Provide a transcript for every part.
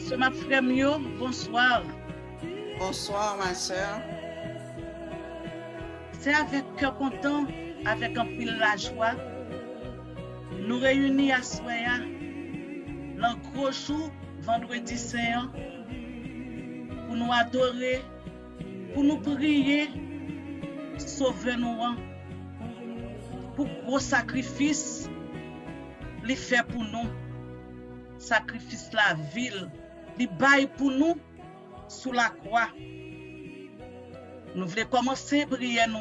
Ce ma frère Mio, bonsoir. Bonsoir, ma soeur. C'est avec cœur content, avec un pile la joie, nous réunis à Soya, le gros jour, vendredi saint, pour nous adorer, pour nous prier, sauver nous, pour gros sacrifice, les faire pour nous, sacrifice la ville, les bail pour nous, sous la croix. Nous voulons commencer à prier nous,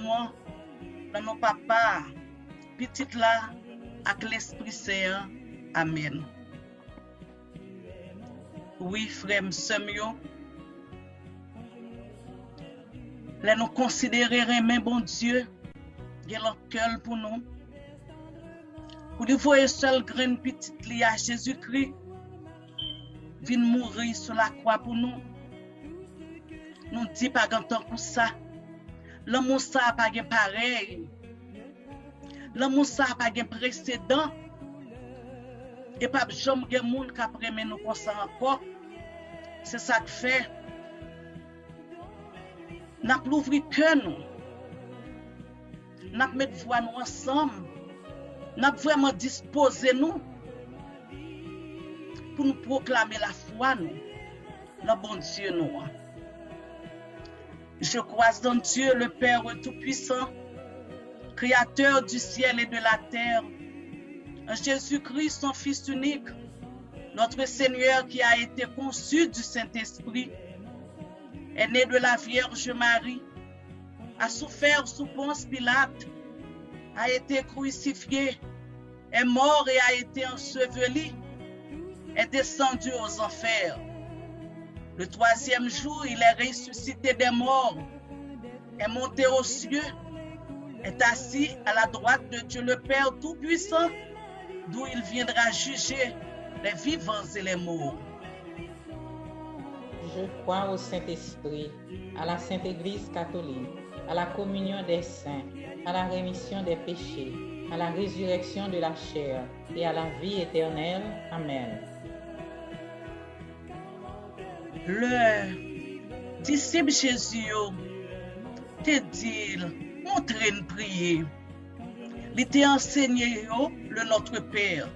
dans nos papas, petite là, avec l'Esprit Saint. Amen. Oui, frère Semio, là nous considérer mais bon Dieu, il y a leur cœur pour nous. Pour lui voir seul grain petite lié à Jésus-Christ, vient mourir sur la croix pour nous. Nous dit pas grand temps pour ça. L'amour ça pas gain pareil. L'amour ça pas gain précédent. Et pas jamais gen moun qui après nous comme ça encore. C'est ça que fait. N'a plus ouvrir cœur nous. N'a mettre voix nous ensemble. N'a vraiment disposer nous pour nous proclamer la foi nous. Le bon Dieu nous. Je crois dans Dieu, le Père Tout-Puissant, Créateur du ciel et de la terre, en Jésus-Christ, son Fils unique, notre Seigneur qui a été conçu du Saint-Esprit, est né de la Vierge Marie, a souffert sous Ponce Pilate, a été crucifié, est mort et a été enseveli, est descendu aux enfers. Le troisième jour, il est ressuscité des morts, est monté aux cieux, est assis à la droite de Dieu le Père Tout-Puissant, d'où il viendra juger les vivants et les morts. Je crois au Saint-Esprit, à la Sainte Église catholique, à la communion des saints, à la rémission des péchés, à la résurrection de la chair et à la vie éternelle. Amen. Le disciple Jésus te dit, montrez-nous prier. Il t'a enseigné le Notre Père.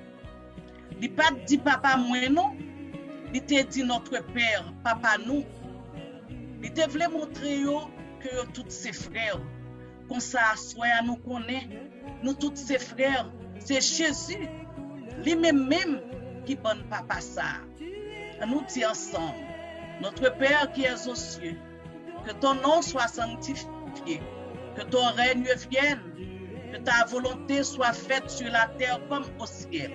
Il pas dit papa moi non. Il t'a dit notre Père, papa nous. Il te voulait montrer que tous ses frères, qu'on s'assoit, nous connaît, nous tous ses frères, c'est Jésus, lui-même qui bonne papa ça. Nous dit ensemble. Notre Père qui es aux cieux, que ton nom soit sanctifié, que ton règne vienne, que ta volonté soit faite sur la terre comme au ciel.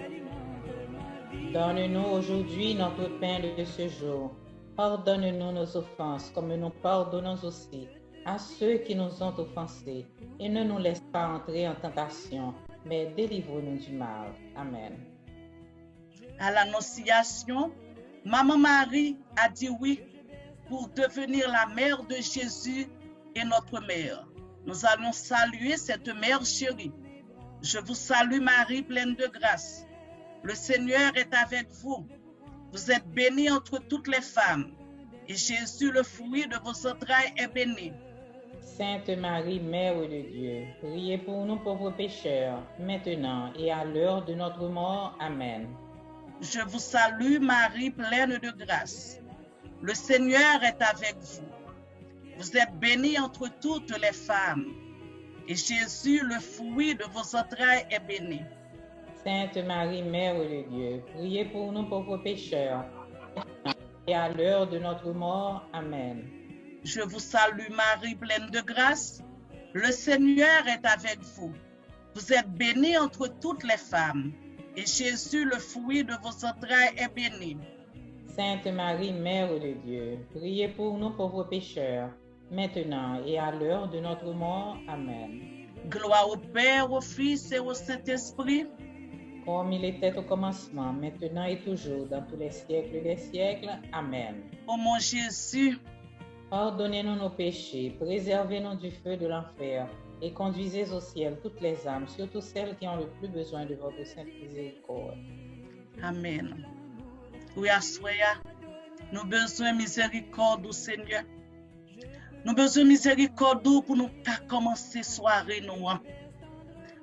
Donne-nous aujourd'hui notre pain de ce jour. Pardonne-nous nos offenses, comme nous pardonnons aussi à ceux qui nous ont offensés. Et ne nous laisse pas entrer en tentation, mais délivre-nous du mal. Amen. À l'Annonciation, Maman Marie a dit oui pour devenir la mère de Jésus et notre mère. Nous allons saluer cette mère chérie. Je vous salue Marie, pleine de grâce. Le Seigneur est avec vous. Vous êtes bénie entre toutes les femmes. Et Jésus, le fruit de vos entrailles, est béni. Sainte Marie, Mère de Dieu, priez pour nous pauvres pécheurs, maintenant et à l'heure de notre mort. Amen. Je vous salue Marie, pleine de grâce. Le Seigneur est avec vous. Vous êtes bénie entre toutes les femmes. Et Jésus, le fruit de vos entrailles, est béni. Sainte Marie, Mère de Dieu, priez pour nous pauvres pécheurs, et à l'heure de notre mort. Amen. Je vous salue Marie, pleine de grâce. Le Seigneur est avec vous. Vous êtes bénie entre toutes les femmes. Et Jésus, le fruit de vos entrailles, est béni. Sainte Marie, Mère de Dieu, priez pour nous pauvres pécheurs, maintenant et à l'heure de notre mort. Amen. Gloire au Père, au Fils et au Saint-Esprit. Comme il était au commencement, maintenant et toujours, dans tous les siècles des siècles. Amen. Ô mon Jésus, pardonnez-nous nos péchés, préservez-nous du feu de l'enfer, et conduisez au ciel toutes les âmes, surtout celles qui ont le plus besoin de votre sainte miséricorde. Amen. Oui, Assoya, Nous besoin de miséricorde, au Seigneur. Nous besoin de miséricorde pour nous commencer soirée nous.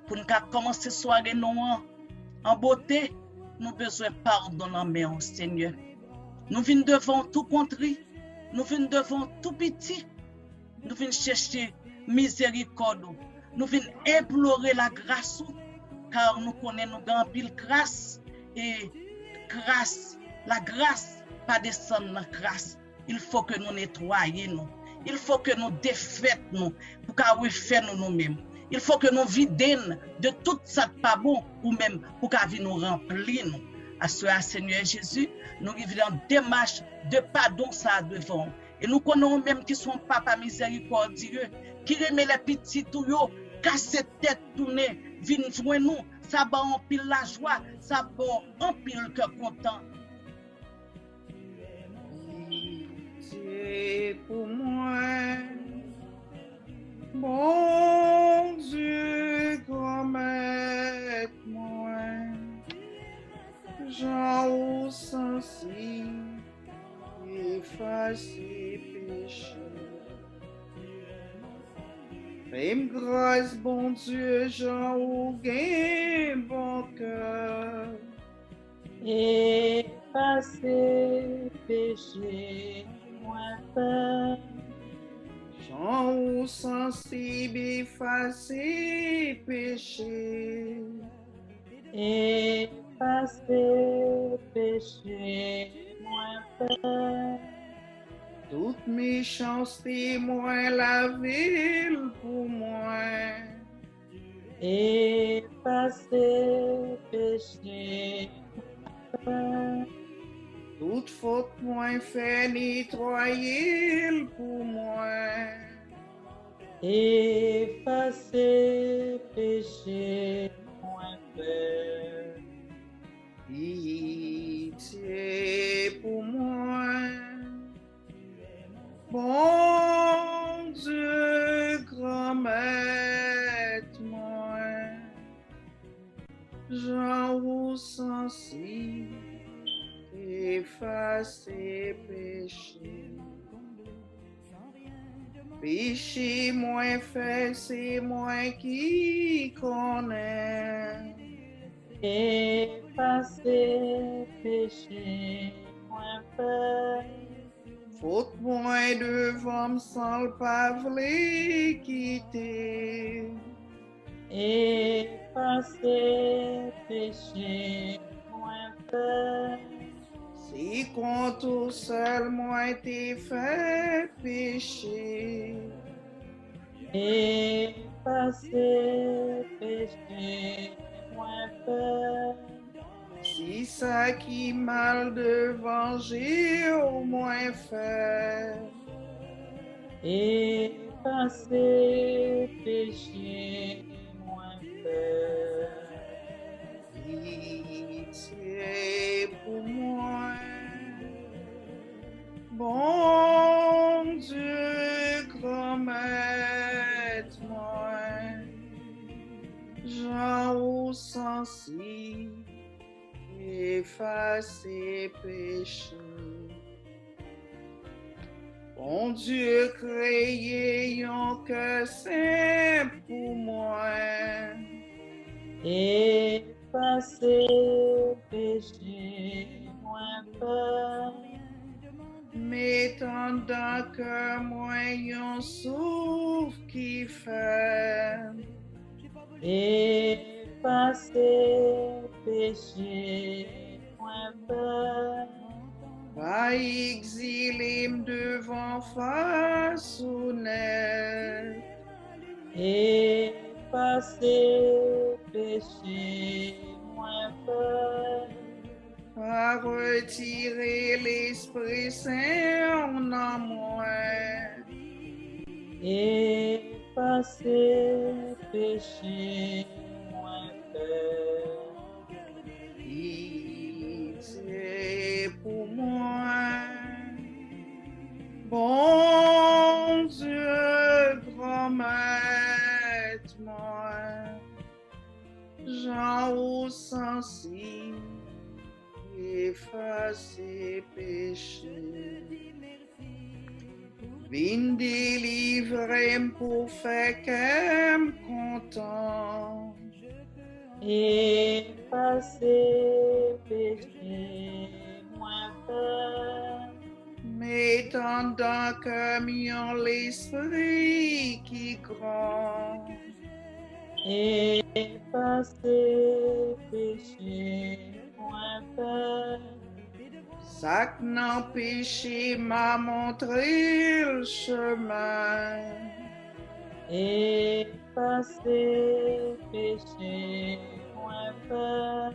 Pour nous commencer soirée nous en beauté, nous besoin de pardon en main, Seigneur. Nous venons devant tout contrit, nous venons devant tout petit, nous venons chercher miséricorde, nous venons implorer la grâce, car nous connaissons nous avons pile grâce et grâce, la grâce pas descendre dans la grâce. Il faut que nous nettoyions, il faut que nous défaitions nous pour qu'on refaire nous-mêmes. Il faut que nous vidions de tout ça pas bon ou même pour qu'on nous remplir. À ce Seigneur Jésus, nous vivons en démarche de pardon ça devant. Et nous connaissons même qui sont papa miséricordieux, qui remet les petits tout yo, casse tête tournée, viennent joindre nous, ça va en pile la joie, ça va en pile cœur content. C'est pour moi, bon Dieu, grand maître moi, j'en sensi, effacer péché. Fais-moi grâce, bon Dieu, j'en gain bon cœur. Effacer péché, moins peur. J'en sensible, effacer péché. Effacer péché, moins peur. Toute méchanceté, moi, la ville pour moi. Effacer péché, moins peur. Toute faute, moi, fait nettoyer pour moi. Effacer péché, moins peur. Pitié pour moi. Bon Dieu, grand maître moi, j'en sensible, effacer péché. Péché moins fait, c'est moi qui connais. Effacer péché, moins peur. Faute moins devant me sans pas vouloir quitter. Effacer péché, moins peur. Si contre seul moi t'ai fait péché. Effacer péché, moins peur. Si ça qui mal de venger au moins fait. Effacer péché, moins peur. Pitié pour moi. Bon Dieu, grand maître moi. J'en sensible. Effacer péché. Bon Dieu, créez un cœur simple pour moi. Effacer péché, moins peur. Mettant dans le cœur moi un souffle qui fait. Effacer péché, moins peur. Va exiler devant face ou net. Effacer péché, moins peur. Va retirer l'Esprit Saint en moi. Effacer péché, moins peur. Pitié pour moi. Bon Dieu, grand maître moi. J'en sensible, effacer péché. Vin délivrer pour faire qu'aime content. Effacer péché, moins peur. Mettant dans camion l'esprit qui grand. Effacer péché, moins peur. Sac non péché m'a montré le chemin. Effacer péché, moins peur.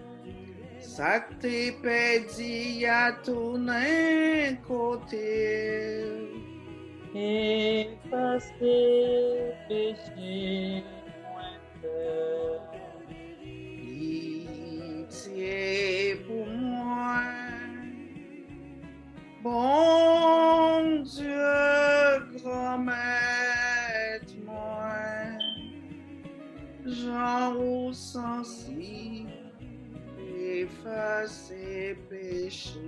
Sac t'es pédi à tourner côté. Effacer péché, moins peur. Pitié pour moi. Bon Dieu, grand maître, moi, j'en sensible, effacer péché.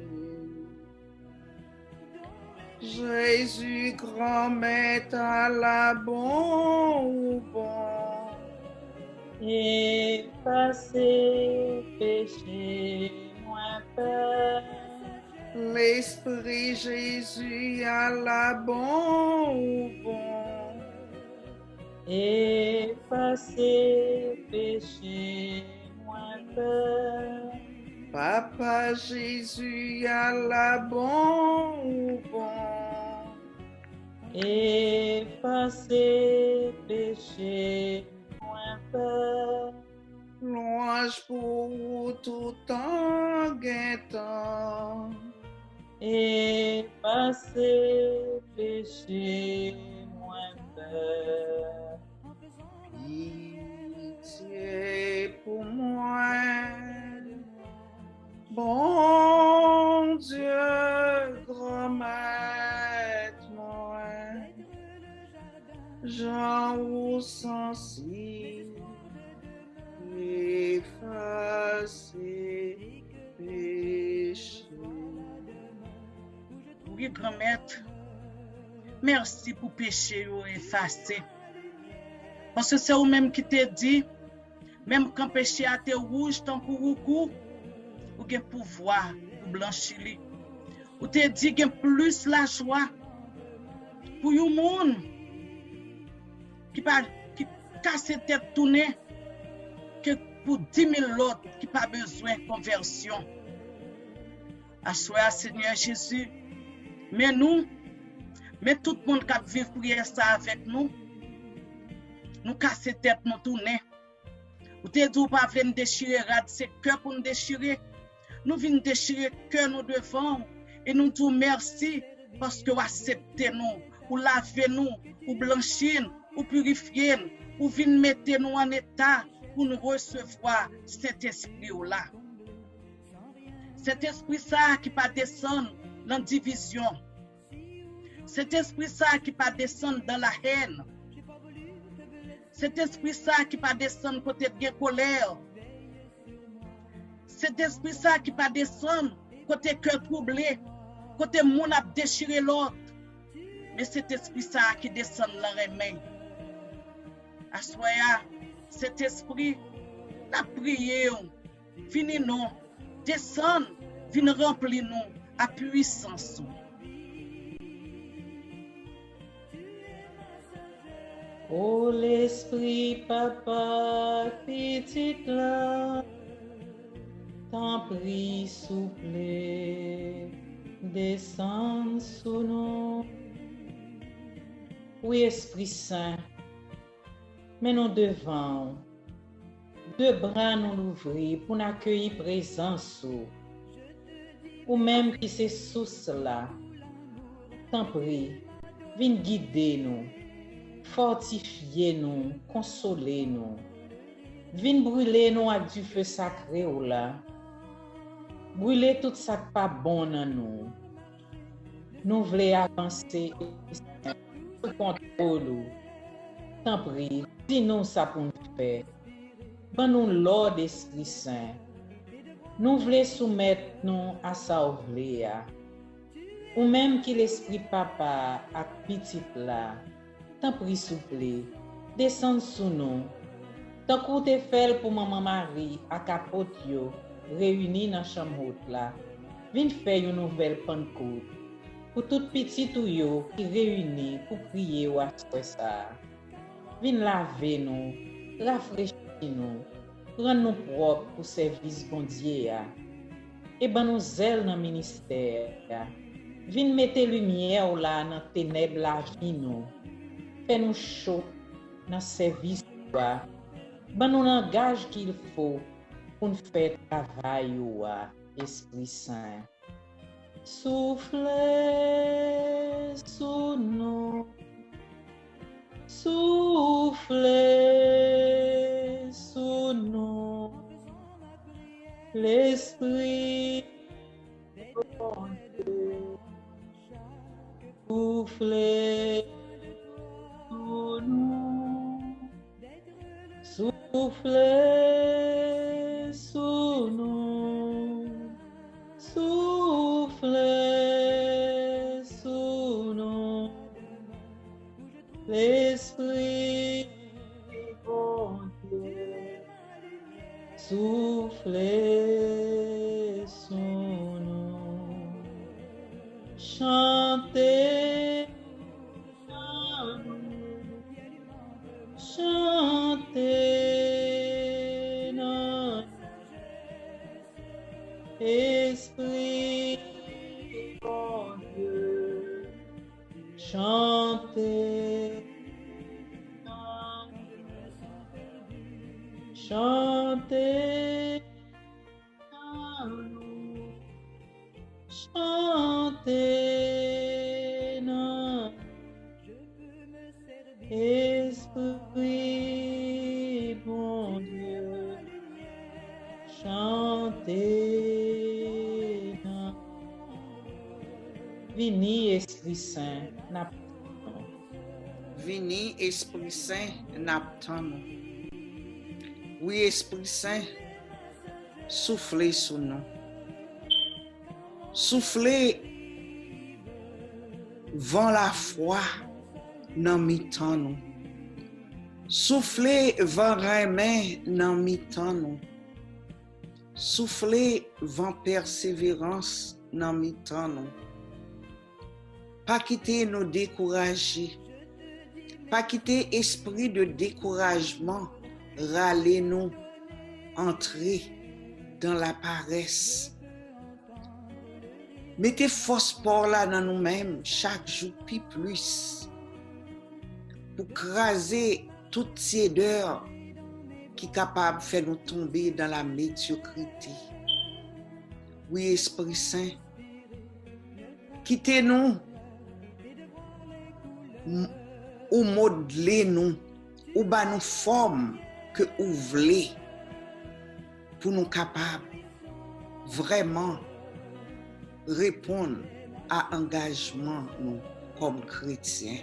Jésus, grand maître, à la bon ou bon. Effacer péché, moins peur. L'Esprit Jésus à la bon ou bon. Effacer péché, moins peur. Papa Jésus à la bon ou bon. Effacer péché, moins peur. Louange pour vous tout en guettant. Effacer péché, moins peur. Pitié pour moi. Bon Dieu, grand maître, moi, j'en vous sensible, effacer péché. Oui, grand maître, merci pour péché effacé. Parce que c'est vous-même qui te dit, même quand péché a été rouge, tant que vous ou avez pouvoir pour blanchir. Ou te dit qu'il y a plus la joie pour un monde qui casse tête tournée que pour 10 000 autres qui n'ont pas besoin de conversion. Assoya Seigneur Jésus, mais nous, mais tout le monde qui vit prière ça avec nous, nous casser tête, nous tourner. Ou te dit, pas venir déchirer, c'est cœur pour nous déchirer. Nous venons déchirer cœur nous devant et nous disons merci parce que vous acceptez nous, vous lavez nous, vous blanchissez, vous purifiez, vous venez mettre nous en état pour nous recevoir cet esprit là. Cet esprit ça qui pas descendre dans la division. Cet esprit ça qui pas descendre dans la haine. Cet esprit ça qui pas descendre côté de colère. Cet esprit ça qui pas descendre côté cœur troublé, côté moun a déchiré l'autre. Mais cet esprit ça qui descend dans les mains. Assoya, cet esprit la prière, fini nous, descend, vient remplir nous à puissance. Oh l'esprit papa petit là, t'en prie souple, descend sous nous. Oui Esprit Saint, mais nous devons, deux bras nous l'ouvrir pour accueillir présence ou même qui c'est sous cela. T'en prie, viens guider nous. Fortifiez nous, consolez nous. Viens brûler nous avec du feu sacré ou là. Brûler tout ça qui pas bon dans nous. Nous voulons avancer sous contrôle. T'en prie, dis-nous ça pour nous faire. Donne-nous l'ordre d'Esprit Saint. Nous voulons soumettre nous à sa ouvrière. Ou même que l'esprit papa à petit là, tant pris souple, descend sous nous. Tant qu'on te fait pour maman Marie à capote yo, réunis dans chambre là. Vin faire une nouvelle Pentecôte. Pour tout petit ou yo qui réunis pour prier ou à ça. Vin laver nous, rafraîchir nous, rendre nous propres pour service bon Dieu. Et ben nous zèle dans ministère. Vin mettre lumière là dans ténèbres la vie nous. Fais nous chaud dans service toi. Ben nous langage qu'il faut pour nous faire travail ou Esprit Saint. Soufflez sous nous. Soufflez sous nous. L'Esprit bon Dieu. Soufflez sous nous, soufflez sous nous, soufflez sous nous, l'Esprit bon Dieu, soufflez sous nous, chantez. Chantez notre Esprit bon Dieu, chantez, chantez, chantez notre Esprit bon Dieu, chantez. Vini Esprit Saint, n'attendons. Vini Esprit Saint, n'attendons. Oui, Esprit Saint, soufflez sur nous. Soufflez vent la foi dans mi-temps nous. Soufflez vent remet dans mi-temps nous. Soufflez vent persévérance dans mi-temps nous. Pas quitter nous décourager. Pas quitter esprit de découragement. Râler nous. Entrer dans la paresse. Mettez force pour là dans nous-mêmes chaque jour plus. Pour craser toute tiédeur qui est capable de faire nous tomber dans la médiocrité. Oui, Esprit Saint, quittez-nous ou modelez-nous ou bah nous forme que vous voulez pour nous capables vraiment répondre à engagement nous comme chrétiens.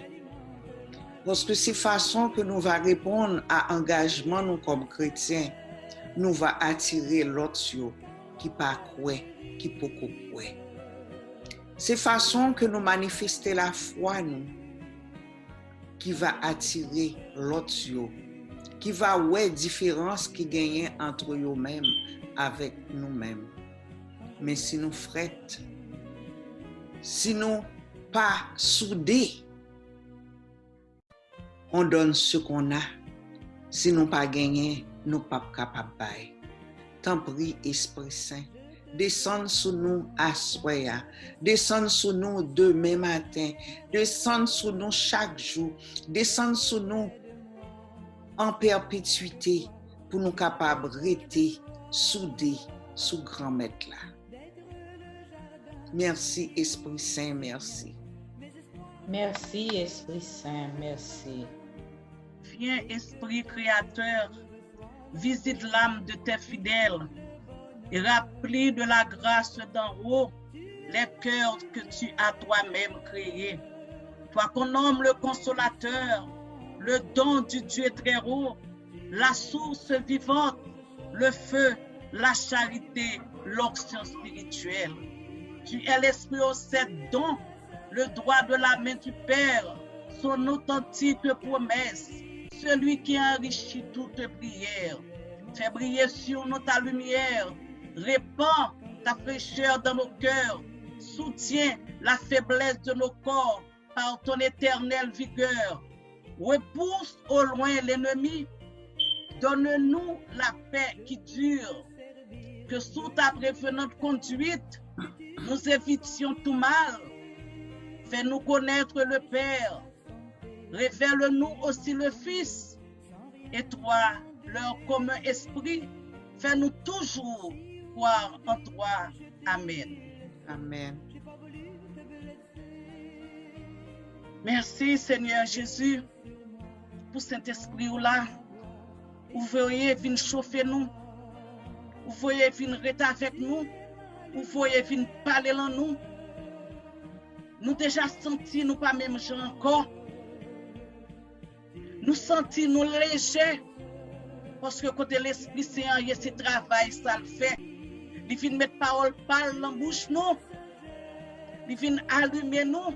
Parce que c'est façon que nous va répondre à engagement nous comme chrétiens, nous va attirer l'autre qui pas quoi, qui peut quoi. C'est façon que nous manifester la foi nous qui va attirer l'autre qui va ouais différence qui gagne entre eux-mêmes avec nous-mêmes. Mais si nous frette, si nous pas soudés, on donne ce qu'on a. Si nous pas gagné, nous pas capables. Tant pis, Esprit Saint, descend sur nous à soir, descend sur nous demain matin, descend sur nous chaque jour, descend sur nous en perpétuité pour nous capables de rester soudés sous grand maître là. Merci, Esprit Saint, merci. Merci, Esprit Saint, merci. Viens, Esprit Créateur, visite l'âme de tes fidèles et remplis de la grâce d'en haut les cœurs que tu as toi-même créés. Toi qu'on nomme le Consolateur, le don du Dieu très haut, la source vivante, le feu, la charité, l'onction spirituelle. Tu es l'Esprit aux 7 dons, le droit de la main du Père, son authentique promesse, celui qui enrichit toute prière. Fais briller sur nous ta lumière, répand ta fraîcheur dans nos cœurs, soutiens la faiblesse de nos corps par ton éternelle vigueur. Repousse au loin l'ennemi, donne-nous la paix qui dure, que sous ta prévenante conduite, nous évitions tout mal. Fais-nous connaître le Père, révèle-nous aussi le Fils, et toi, leur commun esprit, fais-nous toujours croire en toi. Amen. Amen. Merci Seigneur Jésus pour cet esprit-là. Vous voyez venir chauffer nous. Vous voyez venir rester avec nous. Vous voyez venir parler en nous. Nous déjà senti nous pas même gens encore. Nous senti nous légers. Parce que côté l'Esprit Saint, il y a ce travail, ça le fait. Il vient mettre parole dans la bouche nous. Il vient allumer nous.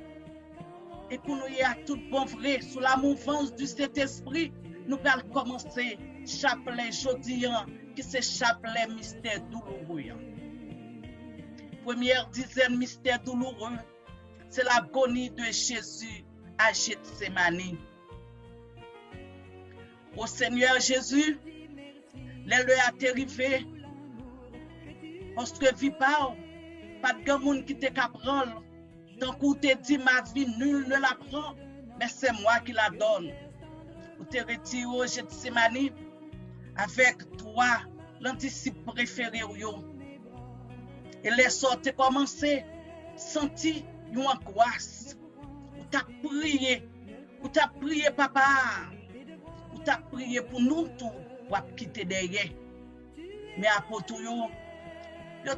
Et pour nous y a tout bon vrai, sous la mouvance du Saint-Esprit, nous allons commencer chapelet jeudi, qui c'est chapelet mystère douloureux. Première dizaine mystère douloureux, c'est l'agonie de Jésus à Gethsémani. Au Seigneur Jésus, l'heure a arrivé, parce que vie pas de grand monde qui te prendre. Tant qu'on te dit ma vie, nul ne la prend, mais c'est moi qui la donne. Ou te retire au Gethsémani avec toi, l'anticipe préféré. Et les sorties commencé, senti une angoisse. Ou t'as prié papa, ou t'as prié pour nous tous, pour quitter derrière. Mais après tout, yo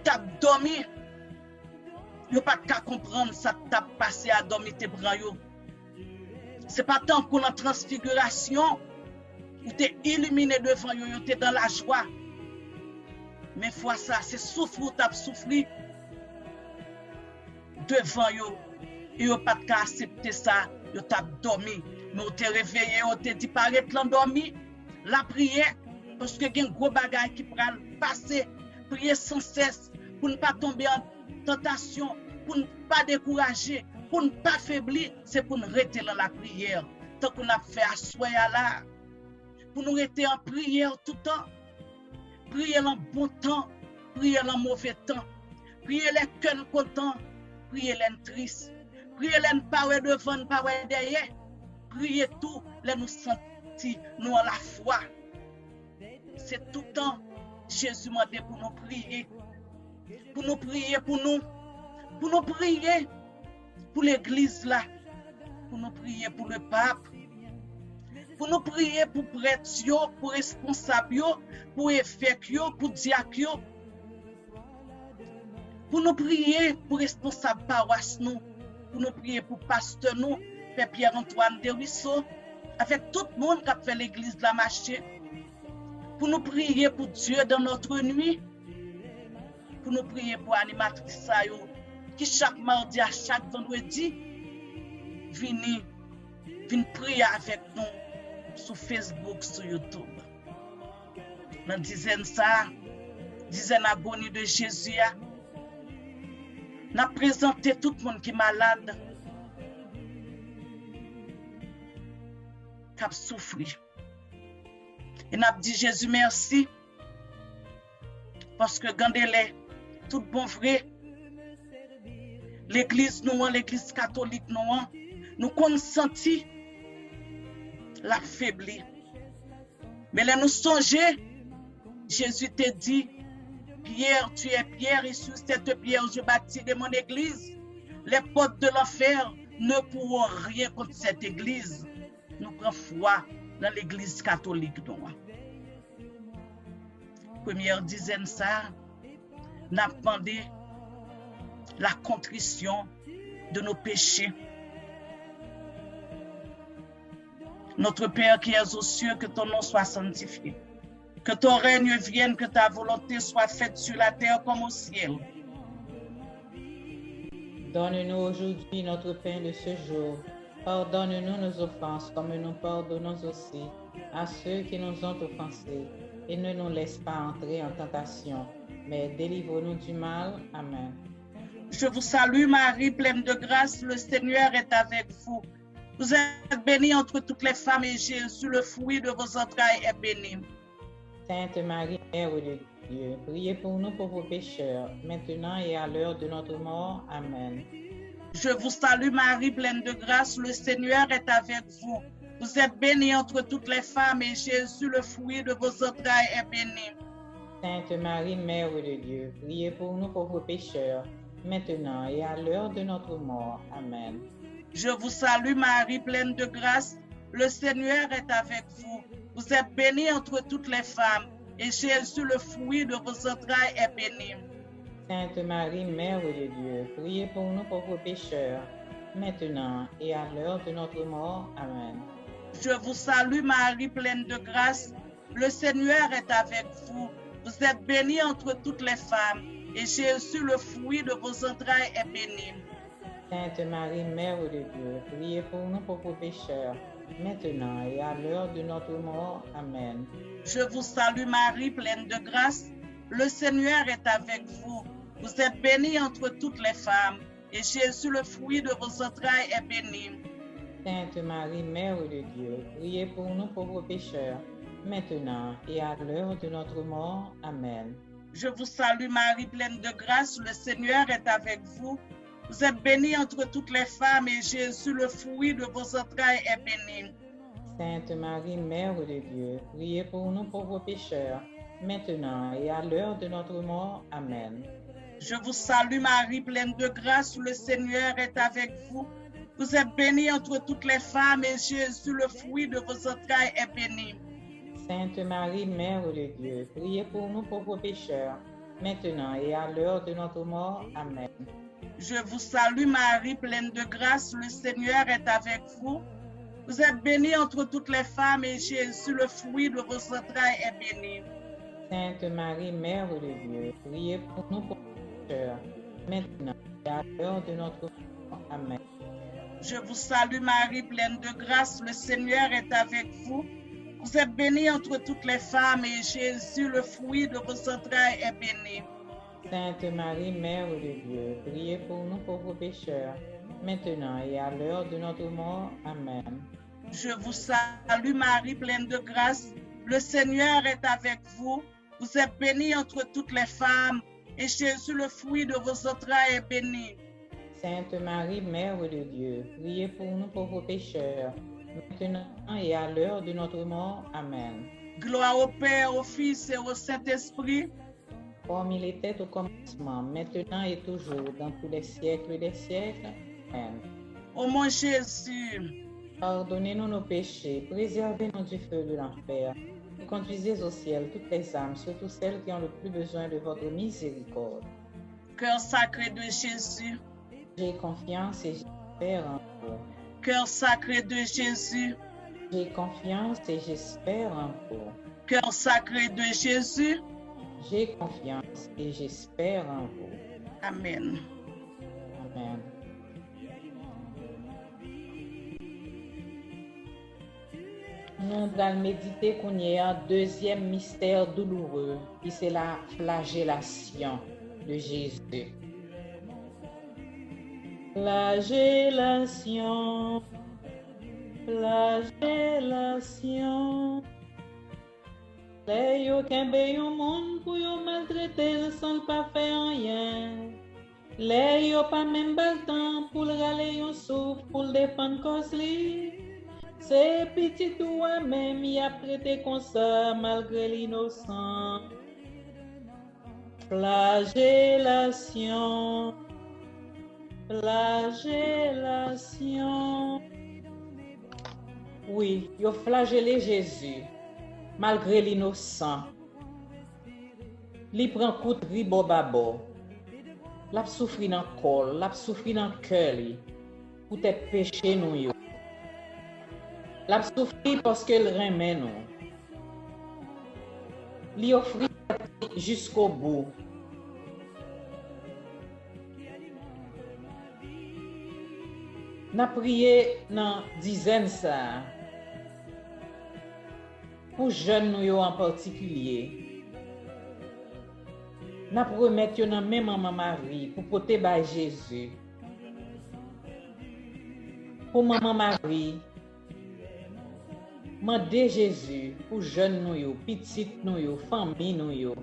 t'as dormi. Yo pas qu'à comprendre ça t'a passé à dormir tes bras yo. C'est pas tant qu'on a transfiguration ou t'es illuminé devant yo, t'es dans la joie. Mais fois ça, c'est souffle ou t'as soufflé devant yo. Et yo pas qu'à accepter ça, yo t'as dormi. Mais on t'es réveillé, on t'es dit paraître l'endormi, la prière parce que y a un gros bagage qui prend passer, prier sans cesse pour ne pas tomber en tentation, pour ne pas décourager, pour ne pas faiblir, c'est pour nous rester dans la prière. Tant qu'on a fait à soi là, pour nous rester en prière tout le temps. Prier en bon temps, prier en mauvais temps, prier les cœurs contents, prier les tristes, prier les pas devant, pas derrière, prier tout, les nous sentir, nous en la foi. C'est tout le temps, Jésus m'a dit pour nous prier pour nous prier pour l'église là, pour nous prier pour le pape, pour nous prier pour prêtre, pour responsable, pour évêque, pour diacre, pour nous prier pour responsable paroisse nous, pour nous prier pour pasteur nous, Père Pierre-Antoine de Ruisseau, avec tout le monde qui a fait l'église de la marché, pour nous prier pour Dieu dans notre nuit, pour nous prier pour l'animatrice qui chaque mardi à chaque vendredi viennent prier avec nous sur Facebook, sur YouTube. Dans dizaine agonie de Jésus, nous avons présenté tout le monde qui est malade, qui a souffert. Et nous avons dit Jésus merci parce que gandele tout bon vrai, l'église nous, l'église catholique nous consenti la faiblesse. Mais là nous songeons, Jésus te dit, Pierre, tu es Pierre, et sur cette pierre je bâtirai mon église. Les portes de l'enfer ne pourront rien contre cette église. Nous prenons foi dans l'église catholique. Première dizaine ça, n'a demandé la contrition de nos péchés. Notre Père qui es aux cieux, que ton nom soit sanctifié, Que ton règne vienne, que ta volonté soit faite sur la terre comme au ciel. Donne-nous aujourd'hui notre pain de ce jour. Pardonne-nous nos offenses comme nous pardonnons aussi à ceux qui nous ont offensés. Et ne nous laisse pas entrer en tentation, mais délivre-nous du mal. Amen. Je vous salue Marie, pleine de grâce, le Seigneur est avec vous. Vous êtes bénie entre toutes les femmes et Jésus, le fruit de vos entrailles, est béni. Sainte Marie, Mère de Dieu, priez pour nous pauvres pécheurs, maintenant et à l'heure de notre mort. Amen. Je vous salue Marie, pleine de grâce, le Seigneur est avec vous. Vous êtes bénie entre toutes les femmes et Jésus, le fruit de vos entrailles, est béni. Sainte Marie, Mère de Dieu, priez pour nous pauvres pécheurs, maintenant et à l'heure de notre mort. Amen. Je vous salue Marie, pleine de grâce, le Seigneur est avec vous. Vous êtes bénie entre toutes les femmes, et Jésus, le fruit de vos entrailles, est béni. Sainte Marie, Mère de Dieu, priez pour nous pauvres pécheurs, maintenant et à l'heure de notre mort. Amen. Je vous salue Marie, pleine de grâce, le Seigneur est avec vous. Vous êtes bénie entre toutes les femmes, et Jésus, le fruit de vos entrailles, est béni. Sainte Marie, Mère de Dieu, priez pour nous pauvres pécheurs, maintenant et à l'heure de notre mort. Amen. Je vous salue Marie, pleine de grâce, le Seigneur est avec vous. Vous êtes bénie entre toutes les femmes, et Jésus, le fruit de vos entrailles, est béni. Sainte Marie, Mère de Dieu, priez pour nous pauvres pécheurs, maintenant et à l'heure de notre mort. Amen. Je vous salue Marie, pleine de grâce, le Seigneur est avec vous. Vous êtes bénie entre toutes les femmes, et Jésus, le fruit de vos entrailles, est béni. Sainte Marie, Mère de Dieu, priez pour nous pauvres pécheurs, maintenant et à l'heure de notre mort. Amen. Je vous salue Marie, pleine de grâce, le Seigneur est avec vous. Vous êtes bénie entre toutes les femmes, et Jésus, le fruit de vos entrailles, est béni. Sainte Marie, Mère de Dieu, priez pour nous pauvres pécheurs, maintenant et à l'heure de notre mort. Amen. Je vous salue Marie, pleine de grâce, le Seigneur est avec vous. Vous êtes bénie entre toutes les femmes, et Jésus, le fruit de vos entrailles, est béni. Sainte Marie, Mère de Dieu, priez pour nous pauvres pécheurs, maintenant et à l'heure de notre mort. Amen. Je vous salue Marie, pleine de grâce, le Seigneur est avec vous. Vous êtes bénie entre toutes les femmes, et Jésus, le fruit de vos entrailles, est béni. Sainte Marie, Mère de Dieu, priez pour nous pauvres pécheurs, maintenant et à l'heure de notre mort. Amen. Je vous salue Marie, pleine de grâce, le Seigneur est avec vous. Vous êtes bénie entre toutes les femmes, et Jésus, le fruit de vos entrailles, est béni. Sainte Marie, Mère de Dieu, priez pour nous pauvres pécheurs, maintenant et à l'heure de notre mort. Amen. Gloire au Père, au Fils et au Saint-Esprit. Comme il était au commencement, maintenant et toujours, dans tous les siècles des siècles. Amen. Ô mon Jésus, pardonnez-nous nos péchés, préservez-nous du feu de l'enfer, et conduisez au ciel toutes les âmes, surtout celles qui ont le plus besoin de votre miséricorde. Cœur sacré de Jésus, j'ai confiance et j'espère en vous. Cœur sacré de Jésus, j'ai confiance et j'espère en vous. Cœur sacré de Jésus, j'ai confiance et j'espère en vous. Amen. Amen. Nous allons méditer qu'on y a un deuxième mystère douloureux, qui c'est la flagellation de Jésus. Flagellation, flagellation. Les yo kembe yon monde pour yon maltraiter sans pas faire rien. Les yo pas même baltan pour le râler yon souffle pour le défendre cause li. C'est petit toi même y a prêté comme ça malgré l'innocent. Flagellation, flagellation. Oui, yo flagellé Jésus malgré l'innocent. Li prend coup de ribo babo. L'a souffri dans le col, l'a souffri dans le cœur li. Pour tes péchés nous yo. L'a souffri parce qu'elle remet nous. Li offri jusqu'au bout. N'a prié dans dizaine ça. Pour jeunes nous en particulier. N'a remettre dans même maman Marie pour porter ba Jésus. Pour maman Marie, mandé Jésus pour jeunes nous, petites nous, famille nous,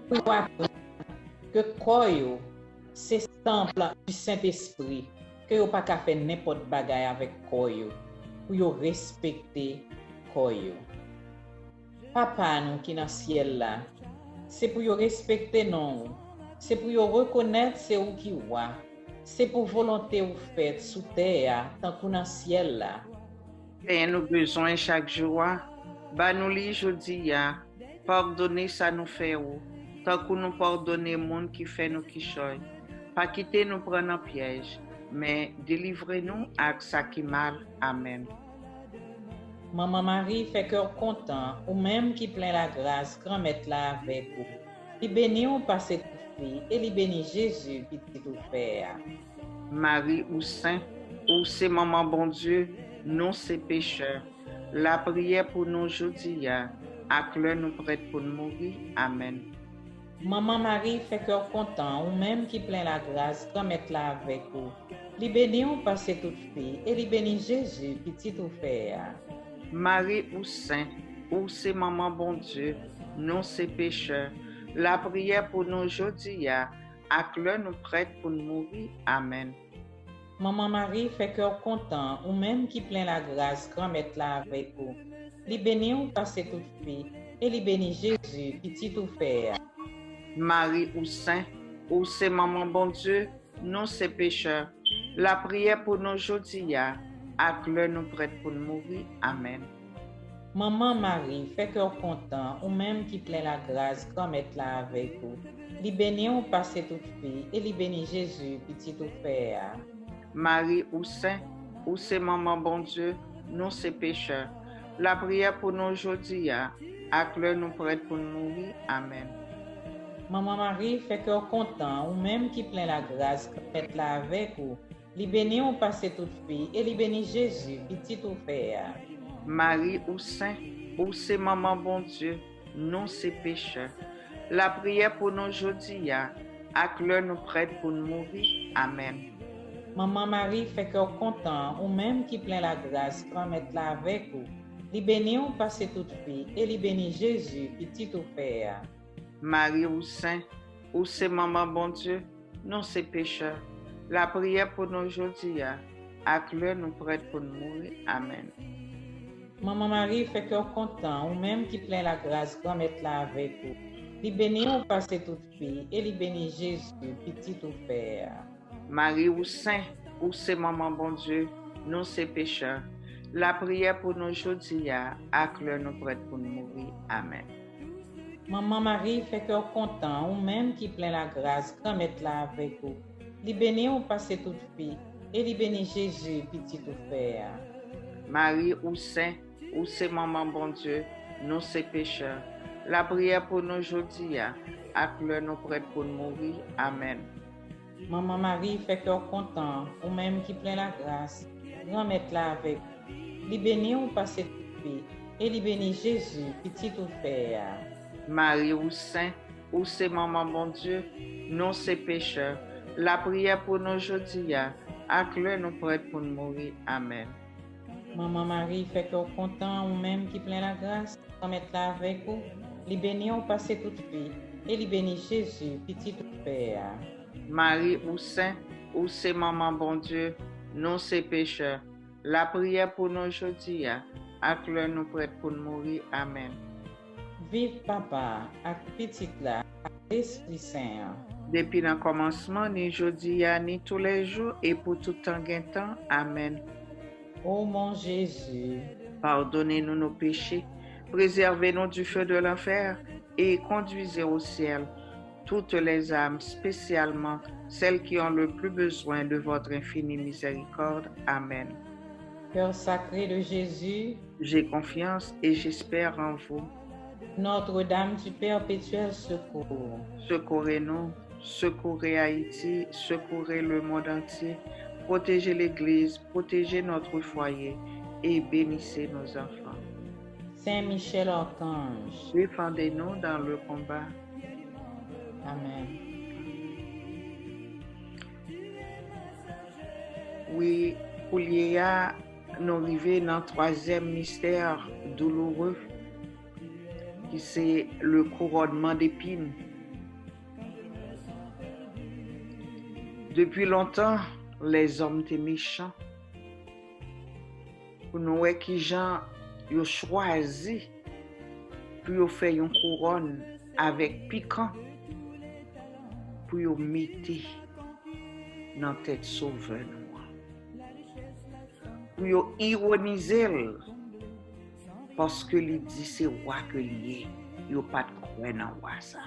pour apprendre que quoi c'est temple du Saint-Esprit, que yo pas qu'à faire n'importe bagaille avec quoi pour yo respecter quoi. Papa nous qui dans ciel là, c'est pour yo respecter non, c'est pour yo reconnaître c'est où qui wa, c'est pour volonté ou fait sous terre tant qu'on dans ciel là. Et nous besoin chaque jour, bah nous li jodi ya, pardonner ça nous fait ou, tant que nous pardonner monde qui fait nous qui choy, pas quitter nous prendre en piège, mais délivrez-nous avec ça qui mal. Amen. Maman Marie fait cœur content, ou même qui plein la grâce, grand-mère là avec vous. Li béni ou passé toute fille, et li béni Jésus, petit tout frère. Marie ou Saint, ou c'est maman bon Dieu, nous c'est pécheurs. La prière pour nous aujourd'hui, à l'heure nous prête pour nous mourir. Amen. Maman Marie fait cœur content, ou même qui plein la grâce, grand-mère là avec vous. Li béni ou passé toute fille, et li béni Jésus, petit tout frère. Marie ou Saint, ou c'est maman bon Dieu, nous c'est pécheurs. La prière pour nous aujourd'hui, à l'heure nous prête pour nous mourir. Amen. Maman Marie fait cœur content, ou même qui plein la grâce, grand-mère là avec vous. Li béni ou passé toute fille, et li béni Jésus, petit tout frère. Marie ou Saint, ou c'est maman bon Dieu, nous c'est pécheurs. La prière pour nous aujourd'hui, à l'heure nous prête pour nous mourir. Amen. Maman Marie fait cœur content, ou même qui plein la grâce, grand-mère là avec vous. Li béni ou passé toute fille, et li béni Jésus, petit tout frère. Marie ou Saint, ou c'est maman bon Dieu, nous c'est pécheurs. La prière pour nous aujourd'hui, à l'heure nous prête pour nous mourir. Amen. Maman Marie fait cœur content, ou même qui plein la grâce, grand-mère là avec vous. Li béni ou passé toute fille, et li béni Jésus, petit tout frère. Marie ou Saint, ou c'est maman bon Dieu, nous c'est pécheurs. La prière pour nous aujourd'hui, à l'heure nous prête pour nous mourir. Amen. Maman Marie fait cœur content, ou même qui plein la grâce, grand-mère là avec vous. Li béni ou passé toute fille, et li béni Jésus, petit tout frère. Marie ou Saint, ou c'est maman bon Dieu, nous c'est pécheurs. La prière pour nous aujourd'hui, à l'heure nous prête pour nous mourir. Amen. Maman Marie fait cœur content, ou même qui plein la grâce, grand-mère là avec vous. Li béni ou passé toute fille, et li béni Jésus, petit tout frère. Marie ou Saint, ou c'est maman bon Dieu, nous c'est pécheurs. La prière pour nous aujourd'hui, à l'heure nous prête pour nous mourir. Amen. Maman Marie fait cœur content, ou même qui plein la grâce, grand-mère là avec vous. Li béni ou passé toute fille, et li béni Jésus, petit tout frère. Marie ou Saint, ou c'est maman bon Dieu, nous c'est pécheurs. La prière pour nous aujourd'hui, à l'heure nous prête pour nous mourir. Amen. Maman Marie fait cœur content, ou même qui plein la grâce, grand-mère là avec vous. Li béni ou passé toute fille, et li béni Jésus, petit tout frère. Marie ou Saint, ou c'est maman bon Dieu, nous c'est pécheurs. La prière pour nous aujourd'hui, à l'heure nous prête pour nous mourir. Amen. Maman Marie fait cœur content, ou même qui plein la grâce, grand-mère là avec vous. Li béni ou passé toute fille, et li béni Jésus, petit tout frère. Marie ou Saint, ou c'est maman bon Dieu, nous c'est pécheurs. La prière pour nous aujourd'hui, à l'heure nous prête pour nous mourir. Amen. Vive papa, ak petit là, ak l'Esprit Saint. Depuis le commencement, ni aujourd'hui, ni tous les jours, et pour tout temps gain temps. Amen. Ô mon Jésus, Pardonnez-nous nos péchés, préservez-nous du feu de l'enfer, et conduisez au ciel toutes les âmes, spécialement celles qui ont le plus besoin de votre infinie miséricorde. Amen. cœur sacré de Jésus, J'ai confiance et j'espère en vous. Notre-Dame du perpétuel secours, Secourez-nous, secourez Haïti, secourez le monde entier, protégez l'Église, protégez notre foyer et bénissez nos enfants. Saint Michel Archange, Défendez-nous dans le combat. Amen. Oui, pour l'IA, nous arrivons dans le troisième mystère douloureux, qui c'est le couronnement d'épines. Depuis longtemps, les hommes étaient méchants. Pour nous, qui gens ont choisi pour faire une couronne avec piquant pour mettre dans la tête sauveur. Pour ironiser parce que il dit c'est roi que lié, il pas de croire dans roi ça.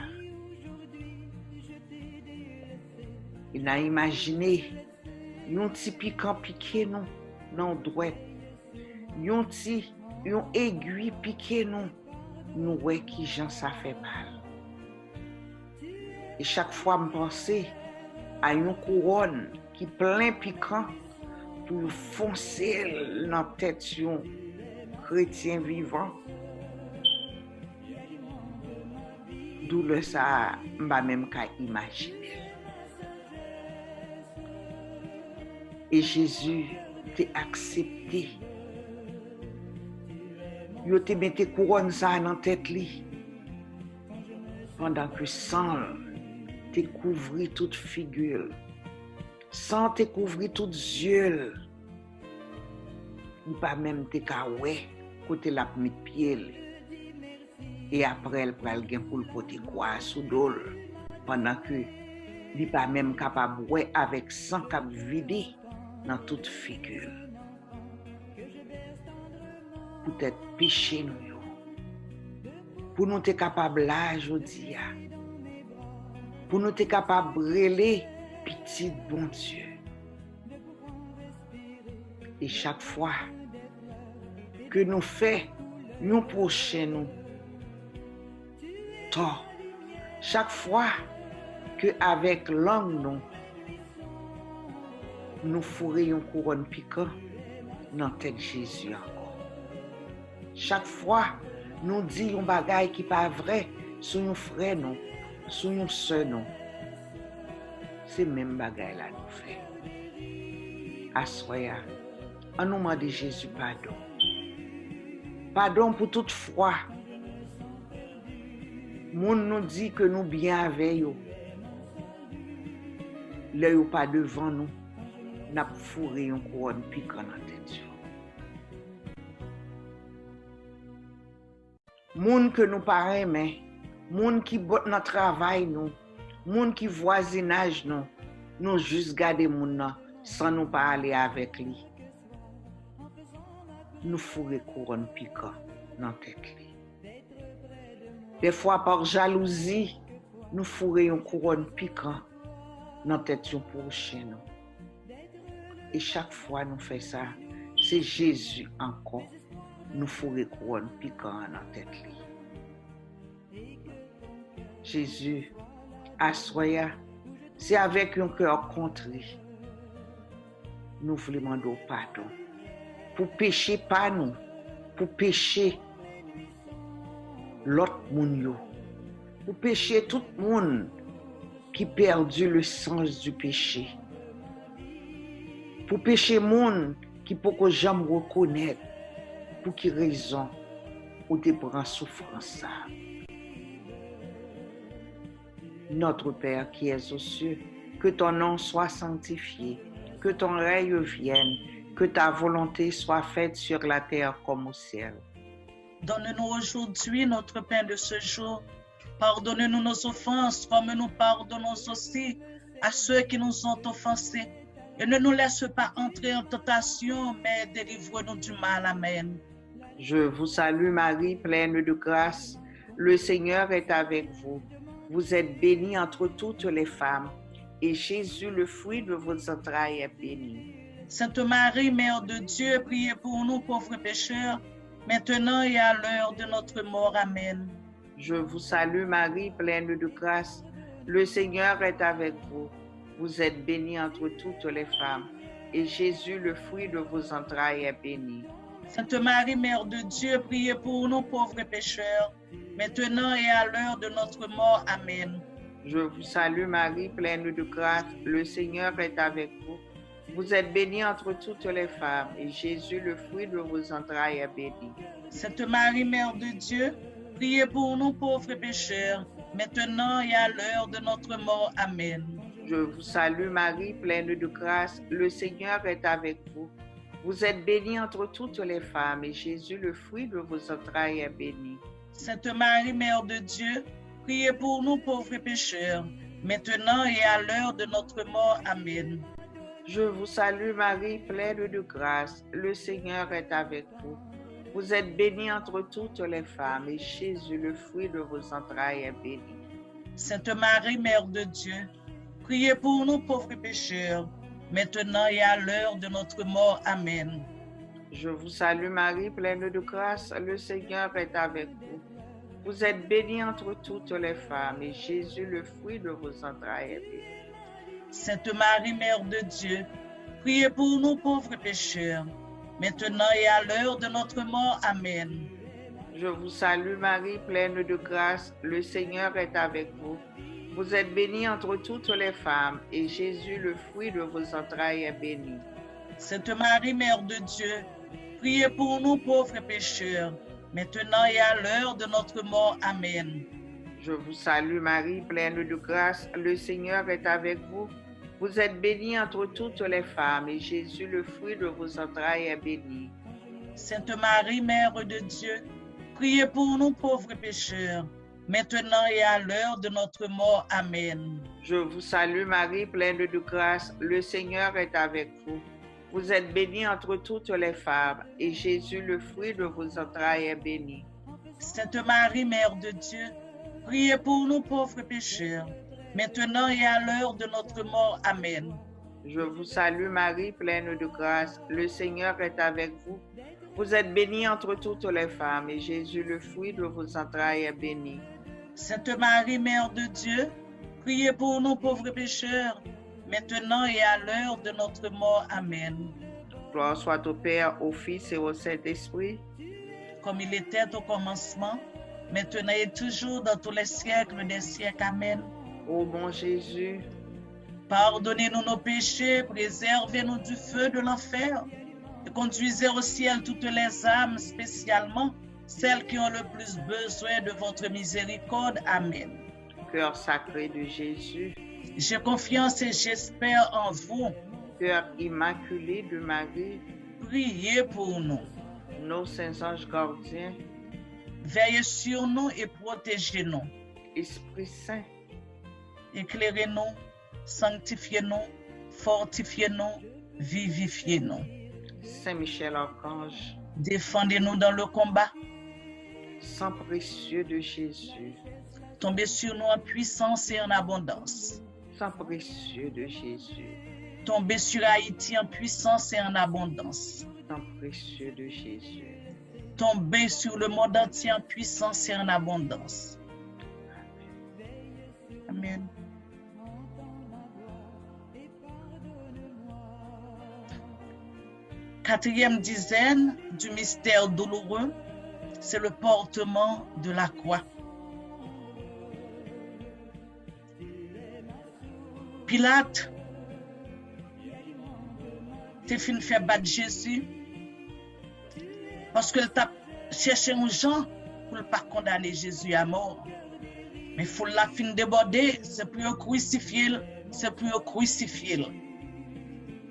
Il a imaginé un petit piquant piqué non dans droite, un petit une aiguille piqué non nous ouais qui gens ça fait mal. Et chaque fois me penser à une couronne qui plein piquant pour foncer dans la tête d'un chrétien vivant. D'où le ça m'a même qu'à imaginer. Et Jésus t'a accepté. Il t'a mis couronne ça dans la tête li. Pendant que sang te couvrit toute figure. Sans te couvrir toutes yeux, ou pas même te kawé côté la mis pied. Et après elle pral gen pour le côté quoi sous dol pendant que il pas même capable ouais avec sang cap vidé dans toute figure. Peut-être péché nous pour nous être capable là aujourd'hui pour nous être capable brûler petit bon Dieu. Et chaque fois que nous faisons nous prochain nous tort, chaque fois que avec langue nous fourrons une couronne piquant dans la tête de Jésus encore. Chaque fois nous disons un bagage qui n'est pas vrai sur nos frères non, sur nos soeurs non. C'est même bagaille là nous fait. Assoya, en nous demande Jésus pardon. Pardon pour toute foi. Moun nous dit que nous bien avec eux. Là ou pas devant nous, n'a fourré une couronne piquant dans la tête. Moun que nous pas aimer, moun qui bot notre travail nous. Moun qui voisinage nous juste garder moun sans nous parler avec lui. Nous fourrer couronne piquant dans tête li. Des fois par jalousie, nous fourrer une couronne piquant dans tête yon prochain nous. Et chaque fois nous fait ça, c'est Jésus encore nous fourrer couronne piquant dans tête li. Jésus Assoya, c'est avec un cœur contrit. Nous voulons demander pardon. Pour pécher pas nous, pour pécher l'autre monde. Pour pécher tout le monde qui perdu le sens du péché. Pour pécher le monde qui peut que jamais reconnaître pour qui raison ou te prend souffrance ça. Notre Père qui es aux cieux, que ton nom soit sanctifié, que ton règne vienne, que ta volonté soit faite sur la terre comme au ciel. Donne-nous aujourd'hui notre pain de ce jour. Pardonne-nous nos offenses, comme nous pardonnons aussi à ceux qui nous ont offensés. Et ne nous laisse pas entrer en tentation, mais délivre-nous du mal. Amen. Je vous salue Marie, pleine de grâce. Le Seigneur est avec vous. Vous êtes bénie entre toutes les femmes, et Jésus, le fruit de vos entrailles, est béni. Sainte Marie, Mère de Dieu, priez pour nous pauvres pécheurs, maintenant et à l'heure de notre mort. Amen. Je vous salue Marie, pleine de grâce. Le Seigneur est avec vous. Vous êtes bénie entre toutes les femmes, et Jésus, le fruit de vos entrailles, est béni. Sainte Marie, Mère de Dieu, priez pour nous pauvres pécheurs, maintenant et à l'heure de notre mort. Amen. Je vous salue Marie, pleine de grâce. Le Seigneur est avec vous. Vous êtes bénie entre toutes les femmes, et Jésus, le fruit de vos entrailles, est béni. Sainte Marie, Mère de Dieu, priez pour nous pauvres pécheurs, maintenant et à l'heure de notre mort. Amen. Je vous salue Marie, pleine de grâce. Le Seigneur est avec vous. Vous êtes bénie entre toutes les femmes, et Jésus, le fruit de vos entrailles, est béni. Sainte Marie, Mère de Dieu, priez pour nous pauvres pécheurs, maintenant et à l'heure de notre mort. Amen. Je vous salue Marie, pleine de grâce. Le Seigneur est avec vous. Vous êtes bénie entre toutes les femmes, et Jésus, le fruit de vos entrailles, est béni. Sainte Marie, Mère de Dieu, priez pour nous pauvres pécheurs, maintenant et à l'heure de notre mort. Amen. Je vous salue Marie, pleine de grâce. Le Seigneur est avec vous. Vous êtes bénie entre toutes les femmes, et Jésus, le fruit de vos entrailles, est béni. Sainte Marie, Mère de Dieu, priez pour nous pauvres pécheurs, maintenant et à l'heure de notre mort. Amen. Je vous salue Marie, pleine de grâce. Le Seigneur est avec vous. Vous êtes bénie entre toutes les femmes, et Jésus, le fruit de vos entrailles, est béni. Sainte Marie, Mère de Dieu, priez pour nous pauvres pécheurs, maintenant et à l'heure de notre mort. Amen. Je vous salue Marie, pleine de grâce. Le Seigneur est avec vous. Vous êtes bénie entre toutes les femmes, et Jésus, le fruit de vos entrailles, est béni. Sainte Marie, Mère de Dieu, priez pour nous pauvres pécheurs, maintenant et à l'heure de notre mort. Amen. Je vous salue Marie, pleine de grâce. Le Seigneur est avec vous. Vous êtes bénie entre toutes les femmes, et Jésus, le fruit de vos entrailles, est béni. Sainte Marie, Mère de Dieu, priez pour nous pauvres pécheurs, maintenant et à l'heure de notre mort. Amen. Je vous salue Marie, pleine de grâce. Le Seigneur est avec vous. Vous êtes bénie entre toutes les femmes, et Jésus, le fruit de vos entrailles, est béni. Sainte Marie, Mère de Dieu, priez pour nous pauvres pécheurs, maintenant et à l'heure de notre mort. Amen. Gloire soit au Père, au Fils et au Saint-Esprit. Comme il était au commencement, maintenant et toujours dans tous les siècles des siècles. Amen. Ô mon Jésus, pardonnez-nous nos péchés, préservez-nous du feu de l'enfer et conduisez au ciel toutes les âmes, spécialement celles qui ont le plus besoin de votre miséricorde. Amen. Cœur sacré de Jésus, j'ai confiance et j'espère en vous. Cœur immaculé de Marie, priez pour nous. Nos saints anges gardiens, veillez sur nous et protégez-nous. Esprit Saint, éclairez-nous, sanctifiez-nous, fortifiez-nous, vivifiez-nous. Saint Michel Archange, défendez-nous dans le combat. Sang précieux de Jésus, tombez sur nous en puissance et en abondance. Sang précieux de Jésus, tombez sur Haïti en puissance et en abondance. Sang précieux de Jésus, tombez sur le monde entier en puissance et en abondance. Amen. Quatrième dizaine du mystère douloureux, c'est le portement de la croix. Pilate te fin fait battre Jésus parce qu'il t'a cherché un gens pour ne pas condamner Jésus à mort. Mais il faut la fin déborder, c'est pour le crucifier, c'est pour le crucifier.